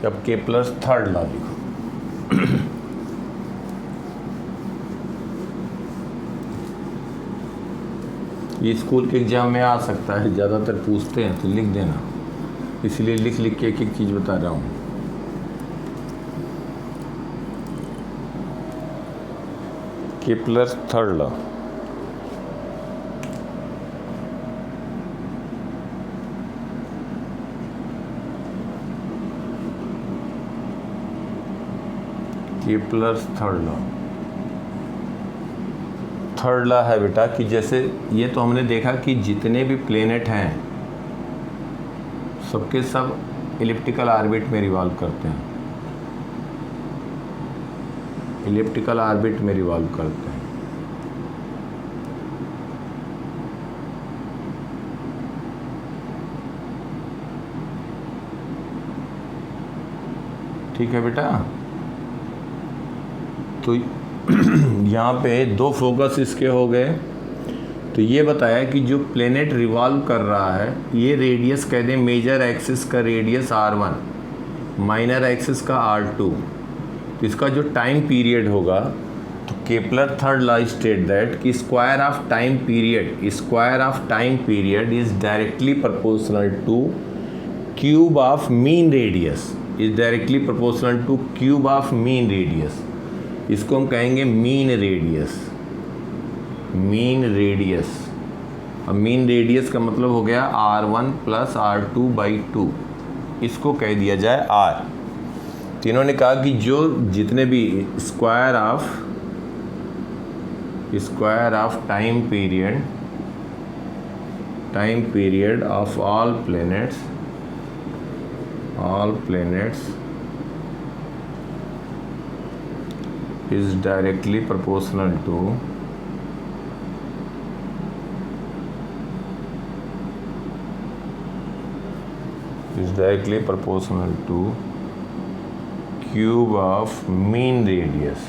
Speaker 1: अब केपलर्स थर्ड लॉ लिखो। ये स्कूल के एग्जाम में आ सकता है, ज़्यादातर पूछते हैं, तो लिख देना, इसलिए लिख लिख के एक एक चीज़ बता रहा हूँ। Kepler's third law. Kepler's third law. Third law है बेटा कि जैसे ये तो हमने देखा कि जितने भी प्लेनेट हैं सबके सब इलिप्टिकल ऑर्बिट में रिवॉल्व करते हैं, इलिप्टिकल ऑर्बिट में रिवॉल्व करते हैं। ठीक है बेटा। तो यहाँ पे दो फोकस इसके हो गए। तो ये बताया कि जो प्लेनेट रिवॉल्व कर रहा है, ये रेडियस कह दें, मेजर एक्सिस का रेडियस r1, माइनर एक्सिस का r2। तो इसका जो टाइम पीरियड होगा, तो Kepler third law state that कि square of time period is directly proportional to cube of mean radius, इसको हम कहेंगे मीन रेडियस। अब मीन रेडियस का मतलब हो गया r1 प्लस r2/2, इसको कह दिया जाए r। तो इन्होंने कहा कि जो जितने भी square of time period of all planets is directly proportional to cube of mean radius।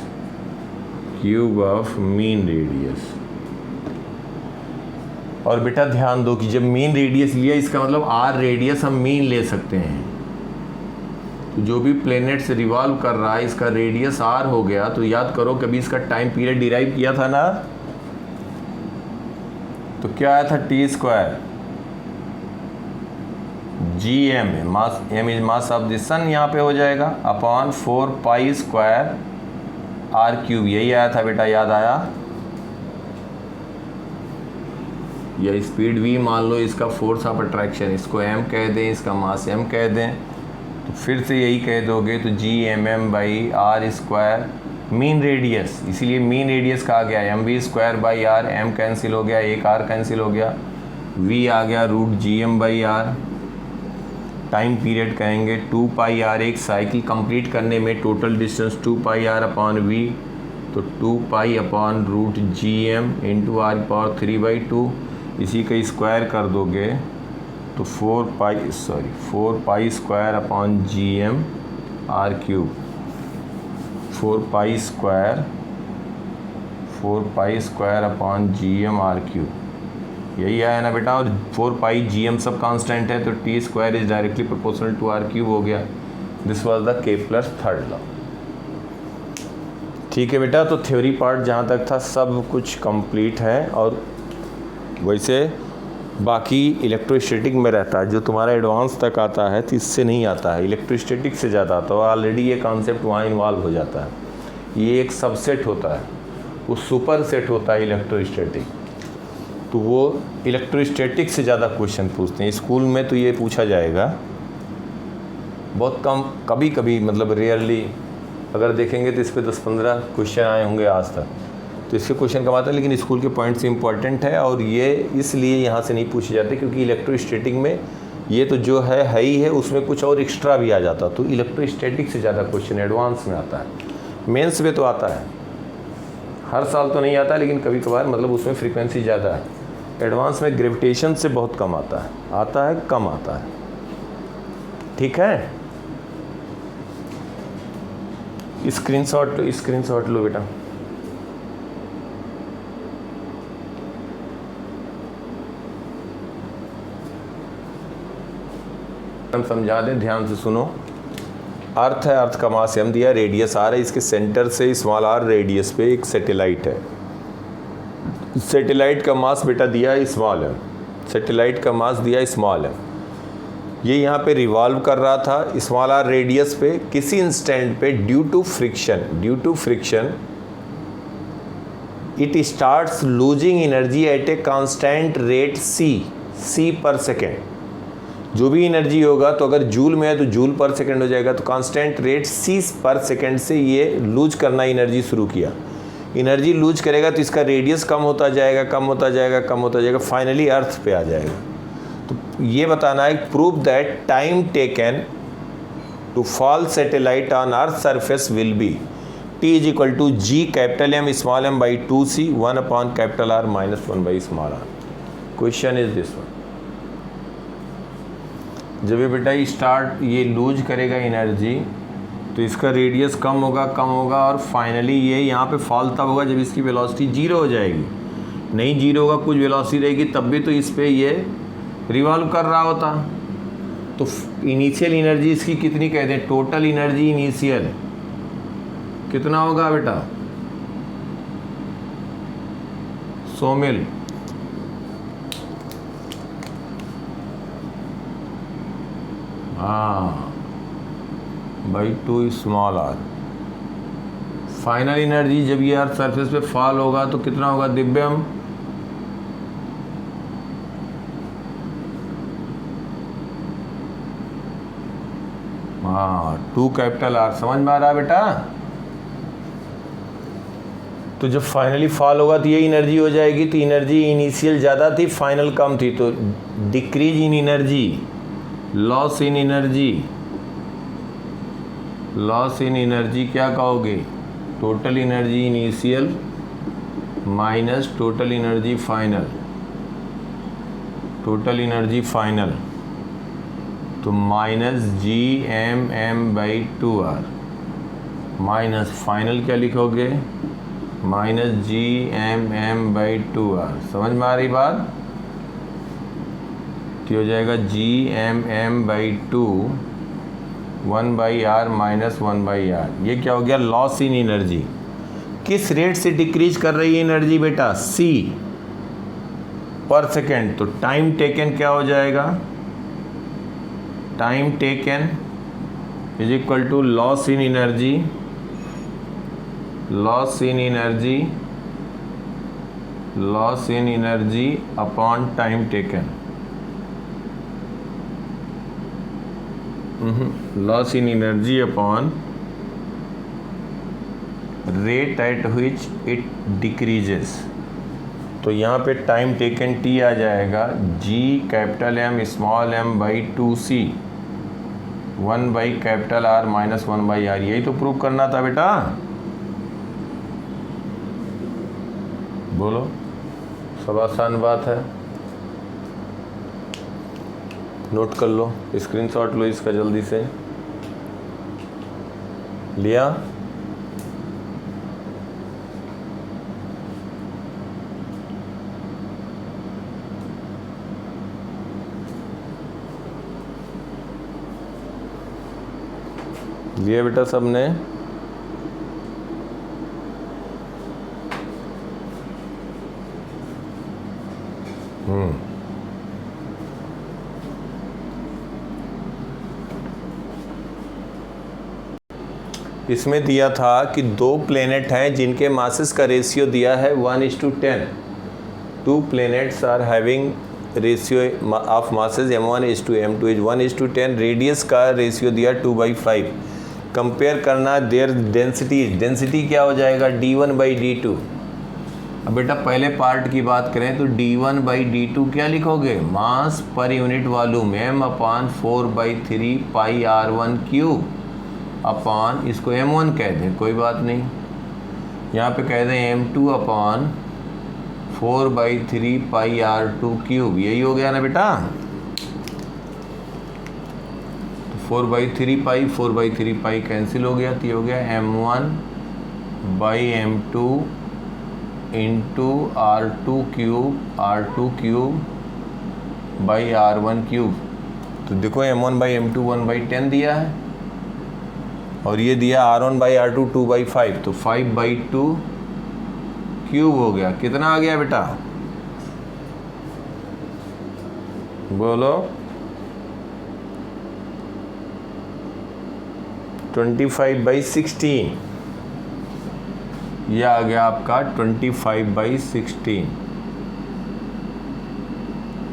Speaker 1: और बेटा ध्यान दो कि जब मीन रेडियस लिया, इसका मतलब r रेडियस हम मीन ले सकते हैं। तो जो भी प्लेनेट से रिवॉल्व कर रहा है, इसका रेडियस r हो गया। तो याद करो कभी इसका टाइम पीरियड डिराइव किया था ना, तो क्या आया था, t²। gm mass, m is mass of the sun, यहाँ पे हो जाएगा अपॉन 4π² r³। यही आया था बेटा, याद आया। या स्पीड v मान लो, इसका फोर्स ऑफ अट्रैक्शन, इसको m कह दें, इसका मास m कह दें। तो फिर से यही कह दोगे तो gmm/r², मीन रेडियस, इसीलिए मीन रेडियस कहा गया। mv²/r, m कैंसिल हो गया, एक r कैंसिल हो गया, v आ गया √gm/r। टाइम पीरियड कहेंगे 2πr, एक साइकिल कंप्लीट करने में टोटल डिस्टेंस 2πr/v, तो 2π/√gm इंटू r⁻³ इसी का स्क्वायर कर दोगे तो 4π² gm r³, 4π² gm r³, यही आया ना बेटा। और 4π gm सब कांस्टेंट है, तो t² is directly proportional to r³ हो गया। This was the Kepler third law. ठीक है बेटा, तो थ्योरी पार्ट जहाँ तक था सब कुछ कंप्लीट है। और वैसे बाकी इलेक्ट्रोस्टैटिक में रहता है, जो तुम्हारा एडवांस तक आता है तो इससे नहीं आता है, इलेक्ट्रोस्टैटिक से ज़्यादा आता है। ऑलरेडी ये कॉन्सेप्ट वहाँ इन्वॉल्व हो जाता है। ये एक सबसेट होता है, वो सुपर सेट होता है इलेक्ट्रोस्टैटिक। तो वो इलेक्ट्रोस्टैटिक से ज़्यादा क्वेश्चन पूछते हैं स्कूल में। तो ये पूछा जाएगा बहुत कम, कभी कभी, मतलब रेयरली अगर देखेंगे तो इस पर 10-15 क्वेश्चन आए होंगे आज तक। तो इसके क्वेश्चन कम आता है, लेकिन स्कूल के पॉइंट्स इंपॉर्टेंट है। और ये इसलिए यहाँ से नहीं पूछे जाते क्योंकि इलेक्ट्रोस्टैटिक में ये तो जो है ही है, उसमें कुछ और एक्स्ट्रा भी आ जाता। तो इलेक्ट्रोस्टैटिक से ज़्यादा क्वेश्चन एडवांस में आता है। मेंस में तो आता है, हर साल तो नहीं आता, लेकिन कभी कभार, मतलब उसमें फ्रीक्वेंसी ज़्यादा है। एडवांस में ग्रेविटेशन से बहुत कम आता है, कम आता है। ठीक है, स्क्रीनशॉट लो बेटा। हम समझा दें, ध्यान से सुनो। अर्थ है, अर्थ का मास m दिया, रेडियस r है, इसके सेंटर से स्मॉल r रेडियस पे एक सैटेलाइट है। सैटेलाइट का मास बेटा दिया है स्मॉल m, ये यहाँ पे रिवॉल्व कर रहा था स्मॉल r रेडियस पे। किसी इंस्टेंट पे due to friction it starts losing energy at a constant rate c per second. जो भी एनर्जी होगा, तो अगर जूल में है तो जूल पर सेकेंड हो जाएगा। तो constant rate c per second से ये लूज करना एनर्जी शुरू किया। एनर्जी लूज करेगा तो इसका रेडियस कम होता जाएगा, फाइनली अर्थ पे आ जाएगा। तो ये बताना है, prove that time taken to fall satellite on earth surface will be t is equal to g capital M small m by 2c 1 upon capital R minus 1 by small r। Question is this one. जब ये बेटा start ये loose करेगा energy, तो इसका radius कम होगा और finally ये यहाँ पे फॉल तब होगा जब इसकी वेलोसिटी जीरो हो जाएगी। नहीं जीरो होगा, कुछ वेलोसिटी रहेगी, तब भी तो इस पे ये रिवॉल्व कर रहा होता। तो इनिशियल एनर्जी इसकी कितनी कहते हैं? टोटल एनर्जी इनिशियल कितना होगा बेटा? 100 मिल। हाँ, by 2 small R. Final energy जब ये अर्थ सरफेस पे फॉल होगा तो कितना होगा दिव्यम? हाँ, 2 कैपिटल आर। समझ में आ रहा है बेटा? तो जब फाइनली फॉल होगा तो ये एनर्जी हो जाएगी। तो एनर्जी इनिशियल ज़्यादा थी, फाइनल कम थी, तो decrease in energy, loss in energy, loss in energy क्या कहोगे? Total energy initial minus total energy final, total energy final, तो माइनस GM/2R माइनस फाइनल क्या लिखोगे? Minus GM/2R। समझ में आ रही बात? तो हो जाएगा GM/2 1/R माइनस 1/R। ये क्या हो गया? Loss in energy. किस रेट से डिक्रीज कर रही है एनर्जी बेटा? C per second. तो टाइम टेकन क्या हो जाएगा? Time taken is equal to loss in energy, loss in energy, loss in energy upon time taken. Loss in energy upon rate at which it decreases. तो यहाँ पे time taken T आ जाएगा G capital M small m/2C 1 capital R minus 1/R। यही तो prove करना था बेटा। बोलो, सब आसान बात है। नोट कर लो, स्क्रीनशॉट लो इसका जल्दी से। लिया? लिया बेटा सबने? इसमें दिया था कि 2 प्लेनेट हैं जिनके मासेस का रेशियो दिया है 1:10। 2 planets are having ratio of masses m1:m2 is 1:10। Radius का रेशियो दिया 2/5। कंपेयर करना देयर डेंसिटी। डेंसिटी क्या हो जाएगा? d1/d2। अब बेटा पहले पार्ट की बात करें तो d1/d2 क्या लिखोगे? मास per unit volume m/4/3 πr1³ upon, इसको m1 कह दें, कोई बात नहीं, यहाँ पे कह दें m2/4/3 πr2³। यही हो गया ना बेटा? तो 4/3 पाई कैंसिल हो गया, तो ये हो गया m1/m2 इंटू r2³ तो देखो m1/m2 1/10 दिया है और ये दिया r1/r2 2/5, तो 5/2³ हो गया। कितना आ गया बेटा? बोलो। 25/16। यह आ गया आपका 25/16।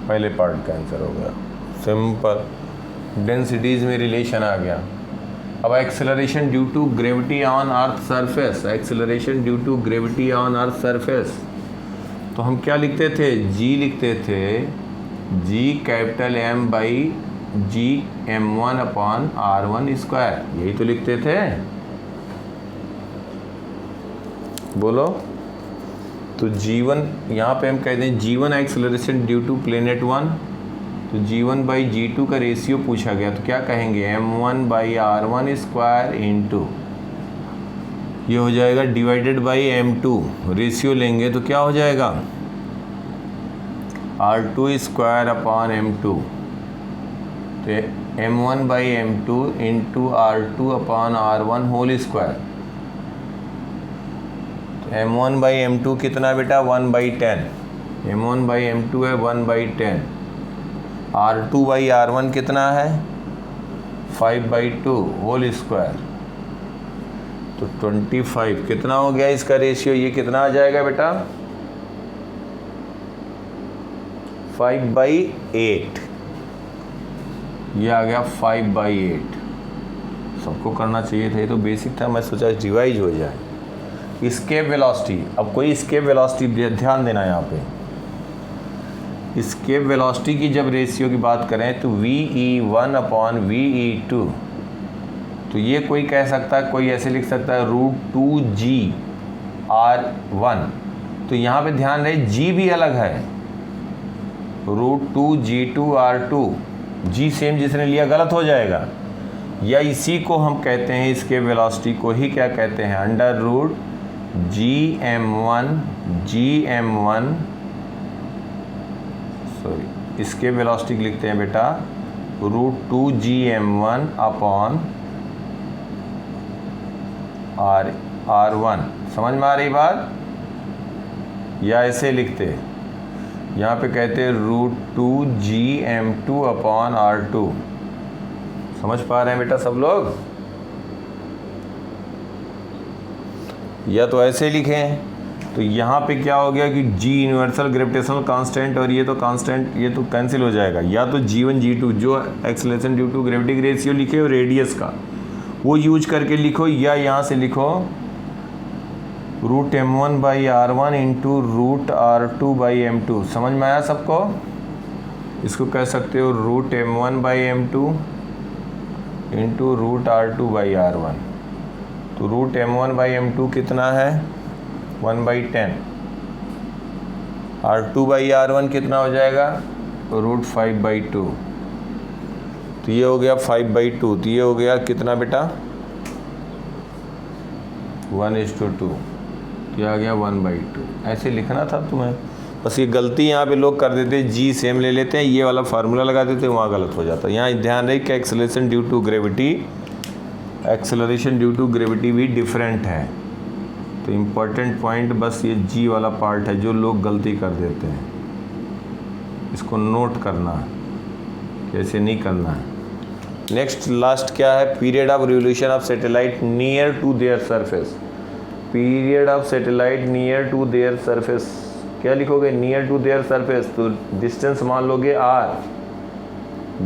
Speaker 1: पहले पार्ट का आंसर हो गया। सिंपल। डेंसिटीज में रिलेशन आ गया। अब acceleration due to gravity on earth surface, acceleration due to gravity on earth surface, तो हम क्या लिखते थे? जी लिखते थे, जी कैपिटल M/G m1/r1²। यही तो लिखते थे। बोलो। तो G1 यहाँ पे हम कहते हैं G1 acceleration due to planet 1 तो G1/G2 का रेशियो पूछा गया तो क्या कहेंगे, M1/R1 स्क्वायर इंटू ये हो जाएगा डिवाइडेड बाई M2, रेशियो लेंगे तो क्या हो जाएगा R2 स्क्वायर अपॉन M2, तो M1/M2 into R2 upon R1 whole square. तो M1/M2 कितना बेटा 1/10, M1/M2 है 1/10, R2/R1 कितना है 5/2 होल स्क्वायर, तो 25 कितना हो गया इसका रेशियो, ये कितना आ जाएगा बेटा 5/8, ये आ गया 5/8। सबको करना चाहिए था, ये तो बेसिक था, मैं सोचा रिवाइज हो जाए। स्केप वेलोसिटी, अब कोई स्केप वेलोसिटी ध्यान देना यहाँ पे, स्केप वेलोसिटी की जब रेशियो की बात करें तो VE1 अपॉन VE2, तो ये कोई कह सकता है, कोई ऐसे लिख सकता है √2GR1, तो यहाँ पे ध्यान रहे G भी अलग है, √2G2R2, G सेम जिसने लिया गलत हो जाएगा, या इसी को हम कहते हैं, इसके वेलोसिटी को ही क्या कहते हैं √GM1 सॉरी इसके वेलोसिटी लिखते हैं बेटा √2GM1 अपॉन R1। समझ में आ रही बात, या ऐसे लिखते यहाँ पे कहते हैं √2GM2 अपॉन R2। समझ पा रहे हैं बेटा सब लोग, या तो ऐसे लिखें, तो यहाँ पे क्या हो गया कि G यूनिवर्सल ग्रेविटेशनल कांस्टेंट, और ये तो कांस्टेंट, ये तो कैंसिल हो जाएगा, या तो G1 G2 जो acceleration due to gravity ratio लिखे और रेडियस का वो यूज करके लिखो, या यहाँ से लिखो √M1/R1 इंटू √R2/M2। समझ में आया सबको, इसको कह सकते हो √M1/M2 इंटू √R2/R1, तो √M1/M2 कितना है 1/10, R2/R1 कितना हो जाएगा √5/2, तो ये हो गया 5/2, तो ये हो गया कितना बेटा 1:2, तो ये आ गया 1/2। ऐसे लिखना था तुम्हें, बस ये गलती यहाँ पे लोग कर देते, G सेम ले लेते हैं, ये वाला फार्मूला लगा देते, वहाँ गलत हो जाता है। यहाँ ध्यान रहे कि एक्सेलरेशन ड्यू टू ग्रेविटी भी डिफरेंट है, तो इम्पोर्टेंट पॉइंट बस ये G वाला पार्ट है जो लोग गलती कर देते हैं, इसको नोट करना, कैसे नहीं करना है। नेक्स्ट लास्ट क्या है, period of revolution of satellite near to their surface. Period of satellite near to their surface, क्या लिखोगे नियर टू देयर सरफेस, तो डिस्टेंस मान लोगे R,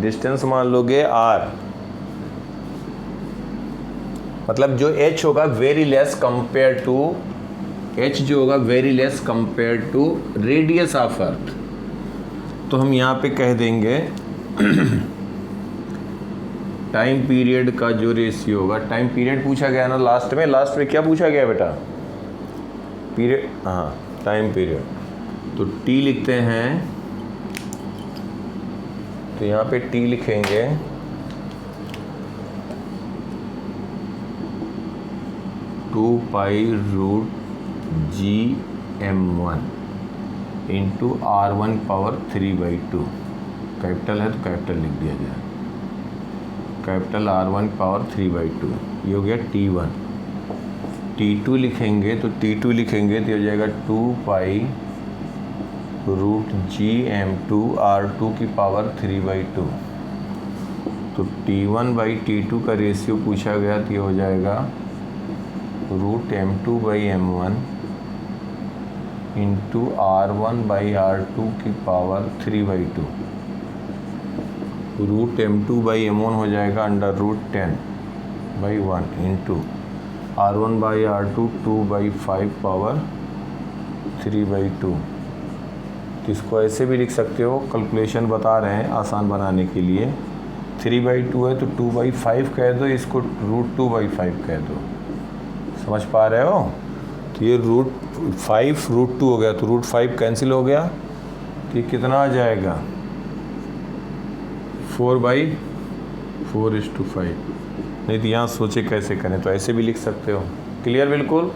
Speaker 1: डिस्टेंस मान लोगे R, मतलब जो H होगा very less compare to, H जो होगा very less compare to radius of earth, तो हम यहाँ पे कह देंगे टाइम पीरियड का जो रेशियो होगा, टाइम पीरियड पूछा गया ना लास्ट में क्या पूछा गया बेटा पीरियड, हाँ टाइम पीरियड, तो T लिखते हैं, तो यहाँ पे T लिखेंगे 2π√GM1 इंटू R1/3/2, कैपिटल है तो कैपिटल लिख दिया जाए, कैपिटल R1/3/2, ये हो गया T1। T2 लिखेंगे तो ये हो जाएगा 2π√GM2 R2/3/2, तो T1/T2 का रेशियो पूछा गया तो ये हो जाएगा √M2/M1 इंटू R1/R2/3/2, √M2/M1 हो जाएगा √10/1 इंटू R1/R2 2/5/3/2। इसको ऐसे भी लिख सकते हो, कैलकुलेशन बता रहे हैं आसान बनाने के लिए, 3/2 है तो 2/5 कह दो, इसको √2/5 कह दो। समझ पा रहे हो, तो ये √5 √2 हो गया, तो √5 कैंसिल हो गया, तो ये कितना आ जाएगा 4/4:5। नहीं तो यहाँ सोचे कैसे करें, तो ऐसे भी लिख सकते हो। क्लियर बिल्कुल।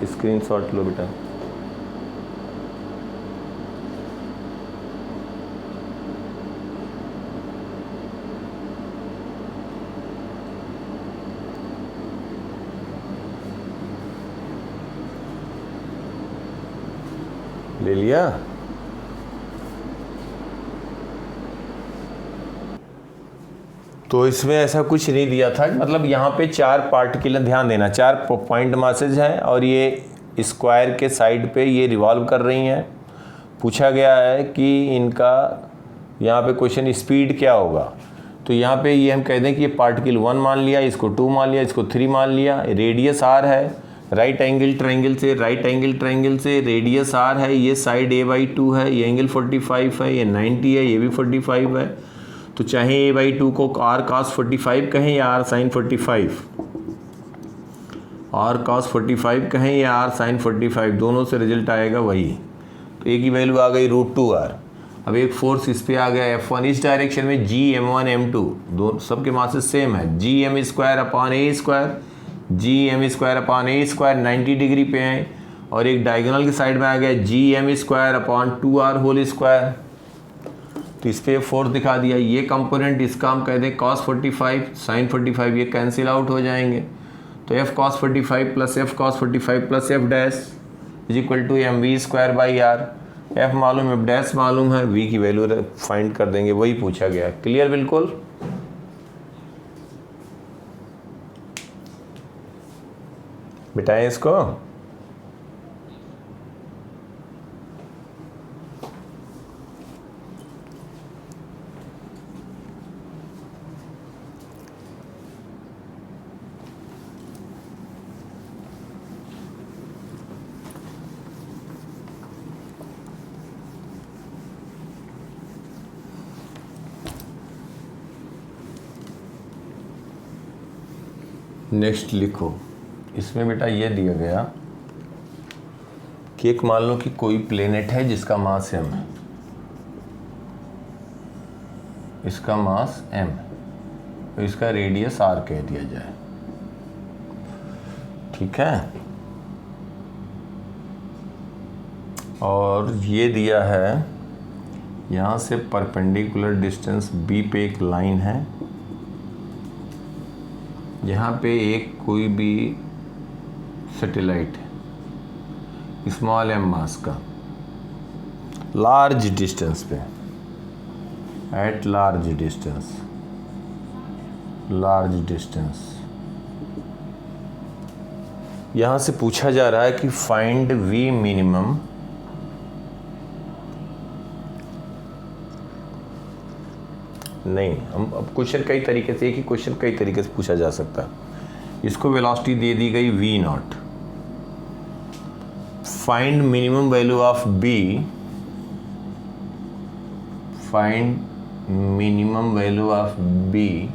Speaker 1: स्क्रीनशॉट लो बेटा। ले लिया। तो इसमें ऐसा कुछ नहीं दिया था, मतलब यहाँ पे 4 पार्टिकल, ध्यान देना 4 पॉइंट मासेज हैं और ये स्क्वायर के साइड पे ये रिवॉल्व कर रही हैं। पूछा गया है कि इनका यहाँ पे क्वेश्चन स्पीड क्या होगा, तो यहाँ पे ये हम कह दें कि ये पार्टिकल 1 मान लिया, इसको 2 मान लिया, इसको 3 मान लिया। रेडियस r है, राइट एंगल ट्रायंगल से रेडियस r है, ये साइड a/2 है, ये एंगल 45 है, ये 90 है, ये भी 45 है। तो चाहे a/2 को r cos 45 कहें या r sin 45, r cos 45 कहें या r sin 45, दोनों से रिजल्ट आएगा वही। तो a की वैल्यू आ गई √2r। अब एक फोर्स इस पे आ गया F1, इस डायरेक्शन में Gm1 M2, दो सबके मासेस सेम है। Gm²/a², 90 डिग्री पे है, और एक डायगोनल के साइड में आ गया Gm²/2r²। तो इस पर फोर्स दिखा दिया। ये कंपोनेंट इसका हम कह दें cos 45 sin 45, ये कैंसिल आउट हो जाएंगे। तो f cos 45 plus f cos 45 plus f dash is equal to mv²/r। f मालूम, f डैश मालूम है, v की वैल्यू फाइंड कर देंगे, वही पूछा गया। क्लियर बिल्कुल। बिठाएं इसको। नेक्स्ट लिखो। इसमें बेटा ये दिया गया कि एक मान लो कि कोई प्लेनेट है जिसका मास m है, इसका मास m है, तो इसका रेडियस r कह दिया जाए। ठीक है। और ये दिया है यहाँ से परपेंडिकुलर डिस्टेंस b पे एक लाइन है, यहाँ पे एक कोई भी सैटेलाइट है स्मॉल m मास का, लार्ज डिस्टेंस पे, एट लार्ज डिस्टेंस। यहाँ से पूछा जा रहा है कि फाइंड v मिनिमम नहीं, हम अब क्वेश्चन कई तरीके से, एक ही क्वेश्चन कई तरीके से पूछा जा सकता है। इसको वेलोसिटी दे दी गई v0, find minimum value of b, find minimum value of b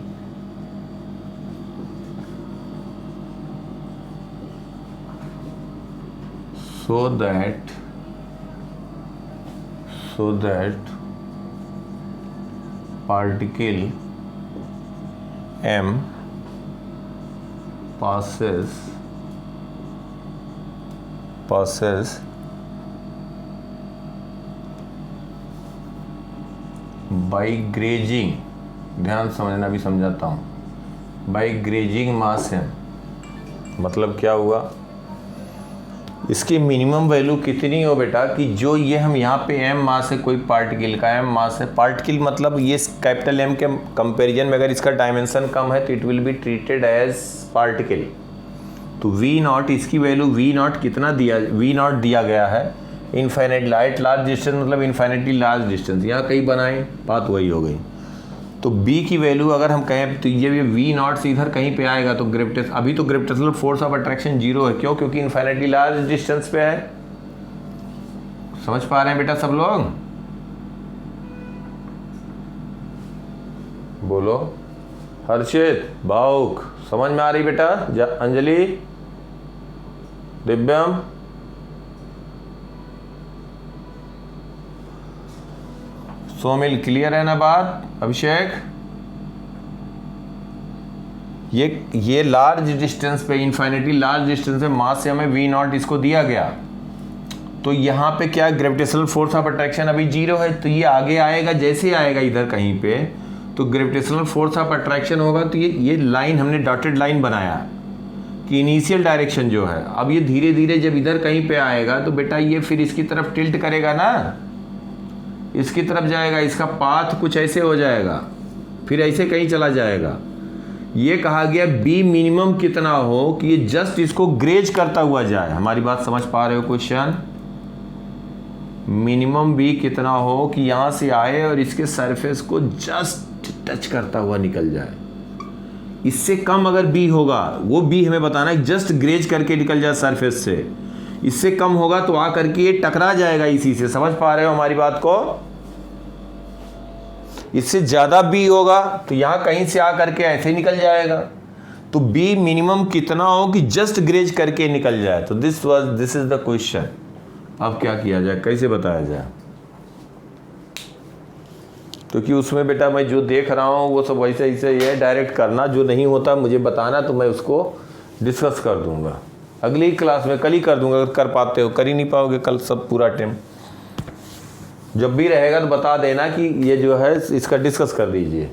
Speaker 1: so that particle m passes by grazing, ध्यान समझना, भी समझाता हूँ, by grazing mass m। मतलब क्या हुआ, इसकी मिनिमम वैल्यू कितनी हो बेटा कि जो ये हम यहाँ पे m मास है, कोई पार्टिकल का m मास है, पार्टिकल मतलब ये कैपिटल M के कंपैरिजन में अगर इसका डायमेंशन कम है तो it will be treated as particle. तो v0, इसकी वैल्यू v0 कितना दिया, v0 दिया गया है इनफाइनाइट लार्ज डिस्टेंस, मतलब इनफाइनाइटली लार्ज डिस्टेंस, यहाँ कहीं बनाए बात वही हो गई। तो b की वैल्यू अगर हम कहें तो ये v0 से इधर कहीं पे आएगा तो ग्रेविटेशन, अभी तो ग्रेविटेशनल फोर्स ऑफ अट्रैक्शन 0 है, क्यों, क्योंकि इनफाइनाइटली लार्ज डिस्टेंस पे है। समझ पा रहे हैं बेटा सब लोग? बोलो हर्षित, भावुक, समझ में आ रही बेटा? अंजलि, दिव्यम, सोमिल क्लियर है ना बात? अभिषेक, ये लार्ज डिस्टेंस पे, इन्फिनिटी लार्ज डिस्टेंस पे मास से हमें v नॉट इसको दिया गया, तो यहाँ पे क्या ग्रेविटेशनल फोर्स ऑफ अट्रैक्शन अभी 0 है, तो ये आगे आएगा, जैसे आएगा इधर कहीं पे तो ग्रेविटेशनल फोर्स ऑफ अट्रैक्शन होगा। तो ये लाइन हमने डॉटेड लाइन बनाया कि इनिशियल डायरेक्शन जो है, अब ये धीरे धीरे जब इधर कहीं पे आएगा तो बेटा ये फिर इसकी तरफ टिल्ट करेगा ना, इसकी तरफ जाएगा, इसका पाथ कुछ ऐसे हो जाएगा, फिर ऐसे कहीं चला जाएगा। ये कहा गया बी मिनिमम कितना हो कि ये जस्ट इसको ग्रेज करता हुआ जाए। हमारी बात समझ पा रहे हो? क्वेश्चन मिनिमम बी कितना हो कि यहां से आए और इसके सरफेस को जस्ट टच करता हुआ निकल जाए। इससे कम अगर बी होगा, वो बी हमें बताना है, जस्ट ग्रेज करके निकल जाए सरफेस से। इससे कम होगा तो आ करके ये टकरा जाएगा इसी से। समझ पा रहे हो हमारी बात को? इससे ज्यादा बी होगा तो यहां कहीं से आ करके ऐसे निकल जाएगा। तो बी मिनिमम कितना हो कि जस्ट ग्रेज करके निकल जाए। तो दिस इज द क्वेश्चन। अब क्या किया जाए, कैसे बताया जाए? क्योंकि उसमें बेटा मैं जो देख रहा हूँ वो सब वैसे ऐसे ही है, डायरेक्ट करना, जो नहीं होता मुझे बताना तो मैं उसको डिस्कस कर दूंगा अगली क्लास में, कल ही कर दूंगा। अगर कर पाते हो, कर ही नहीं पाओगे कल सब पूरा टाइम, जब भी रहेगा तो बता देना कि ये जो है इसका डिस्कस कर दीजिए।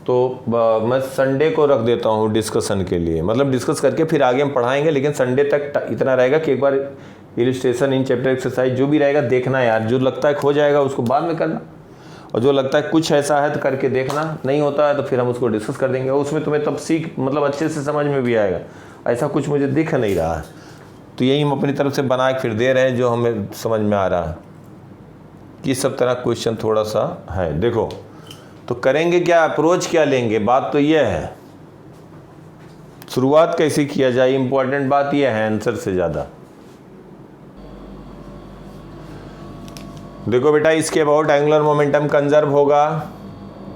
Speaker 1: तो मैं संडे को रख देता हूँ डिस्कशन के लिए, मतलब डिस्कस करके फिर आगे हम पढ़ाएंगे, लेकिन संडे तक इतना रहेगा कि एक बार इलिस्ट्रेशन इन चैप्टर एक्सरसाइज जो भी रहेगा देखना यार। जो लगता है खो जाएगा उसको बाद में करना, और जो लगता है कुछ ऐसा है तो करके देखना, नहीं होता है तो फिर हम उसको डिस्कस कर देंगे। उसमें तुम्हें तब मतलब अच्छे से समझ में भी आएगा। ऐसा कुछ मुझे दिख नहीं रहा है, तो यही हम अपनी तरफ से बना के फिर दे रहे हैं जो हमें समझ में आ रहा है कि सब तरह क्वेश्चन थोड़ा सा है। देखो तो करेंगे क्या, अप्रोच क्या लेंगे, बात तो यह है। शुरुआत कैसे किया जाए, इंपॉर्टेंट बात यह है आंसर से ज़्यादा। देखो बेटा, इसके अबाउट एंगुलर मोमेंटम कंजर्व होगा।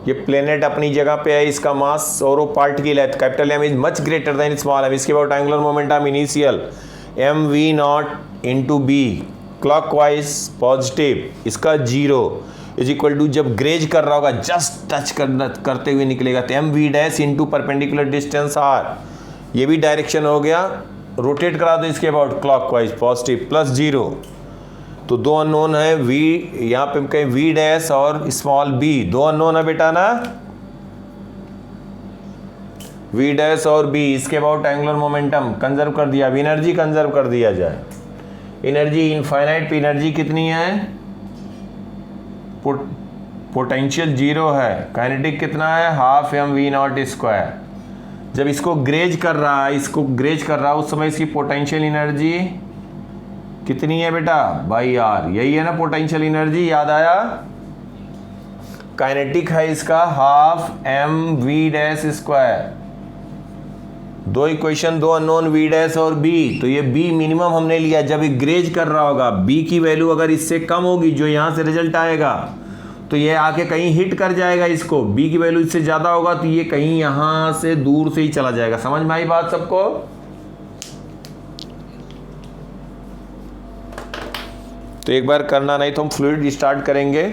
Speaker 1: ये प्लेनेट अपनी जगह पे है, इसका मास और वो पार्टिकल है, capital M is much greater than small M. इसके about angular momentum initial M V naught into B clockwise positive, इसका 0 इज इक्वल टू, जब ग्रेज कर रहा होगा जस्ट टच करते हुए निकलेगा तो M V dash into perpendicular distance R, ये भी डायरेक्शन हो गया, रोटेट करा दो इसके अबाउट क्लॉकवाइज पॉजिटिव प्लस 0। तो दो अननोन है, v यहाँ पे कहें v डैश और स्मॉल b, दो अननोन है बेटा ना, v डैश और b। इसके अबाउट एंगुलर मोमेंटम कंजर्व कर दिया, अब एनर्जी कंजर्व कर दिया जाए। एनर्जी इनफाइनाइट पे एनर्जी कितनी है, पोटेंशियल 0 है, काइनेटिक कितना है, half M V naught square. जब इसको ग्रेज कर रहा है, उस समय इसकी पोटेंशियल एनर्जी कितनी है बेटा, बाई आर, यही है ना पोटेंशियल एनर्जी, याद आया। काइनेटिक है इसका half M V dash square. दो इक्वेशन, दो अननोन v डैश और b, तो ये b मिनिमम हमने लिया जब ये ग्रेज कर रहा होगा। b की वैल्यू अगर इससे कम होगी, जो यहां से रिजल्ट आएगा, तो ये आके कहीं हिट कर जाएगा इसको। b की वैल्यू इससे ज्यादा होगा तो ये कहीं यहां से दूर से ही चला जाएगा। समझ में आई बात सबको? तो एक बार करना, नहीं तो हम फ्लूइड स्टार्ट करेंगे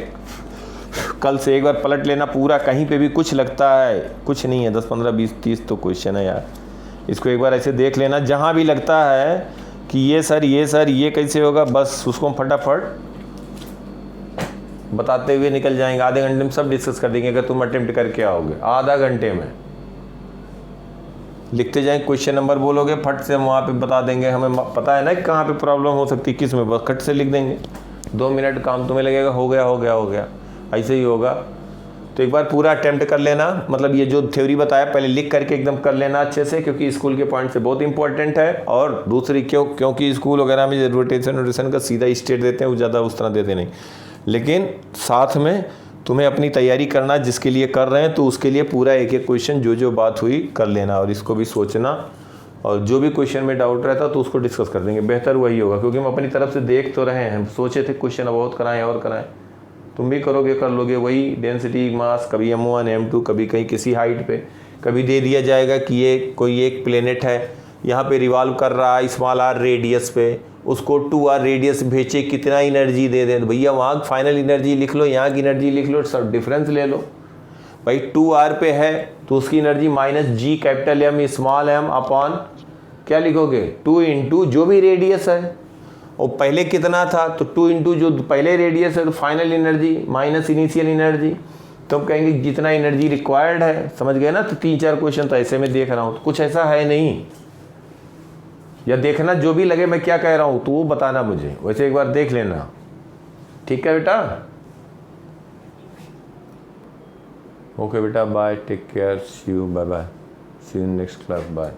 Speaker 1: कल से। एक बार पलट लेना पूरा, कहीं पे भी कुछ लगता है, कुछ नहीं है, 10 15 20 30 तो क्वेश्चन है यार, इसको एक बार ऐसे देख लेना। जहाँ भी लगता है कि ये सर ये कैसे होगा, बस उसको हम फटाफट बताते हुए निकल जाएंगे। आधे घंटे में सब डिस्कस कर देंगे अगर तुम अटेम्प्ट करके आओगे। आधा घंटे में लिखते जाएं, क्वेश्चन नंबर बोलोगे, फट से हम वहाँ पे बता देंगे। हमें पता है ना कि कहाँ पे प्रॉब्लम हो सकती है, किस में, बस खट से लिख देंगे। 2 मिनट काम तुम्हें लगेगा, हो गया, ऐसे ही होगा। तो एक बार पूरा अटेम्प्ट कर लेना, मतलब ये जो थ्योरी बताया पहले लिख करके एकदम कर लेना अच्छे से, क्योंकि स्कूल के पॉइंट से बहुत इंपॉर्टेंट है। और दूसरी क्योंकि स्कूल वगैरह में रोटेशन का सीधा स्टेट देते हैं, वो ज़्यादा उस तरह देते नहीं, लेकिन साथ में तुम्हें अपनी तैयारी करना जिसके लिए कर रहे हैं, तो उसके लिए पूरा एक एक क्वेश्चन जो बात हुई कर लेना, और इसको भी सोचना, और जो भी क्वेश्चन में डाउट रहता तो उसको डिस्कस कर देंगे। बेहतर वही होगा, क्योंकि हम अपनी तरफ से देख तो रहे हैं, हम सोचे थे क्वेश्चन बहुत कराएं और कराएं, तुम भी करोगे, कर लोगे वही डेंसिटी मास, कभी m1 m2, कभी कहीं किसी हाइट पे, कभी दे दिया जाएगा कि ये कोई एक प्लेनेट है, यहाँ पे रिवॉल्व कर रहा है स्मॉल r रेडियस पे, उसको 2r रेडियस भेजे कितना एनर्जी दे दें, भैया वहाँ फाइनल एनर्जी लिख लो, यहाँ की एनर्जी लिख लो, सब डिफरेंस ले लो। भाई 2r पे है तो उसकी energy minus G capital M small M upon क्या लिखोगे 2 इंटू जो भी रेडियस है, और पहले कितना था तो 2 इंटू जो पहले रेडियस है, तो final energy minus initial energy, तो हम कहेंगे जितना एनर्जी रिक्वायर्ड है। समझ गए ना। तो 3-4 क्वेश्चन तो ऐसे में देख रहा हूँ, तो कुछ ऐसा है नहीं, या देखना जो भी लगे मैं क्या कह रहा हूँ तो वो बताना मुझे, वैसे एक बार देख लेना। ठीक है बेटा, ओके बेटा, bye, take care, see you, bye bye, see you next class, bye.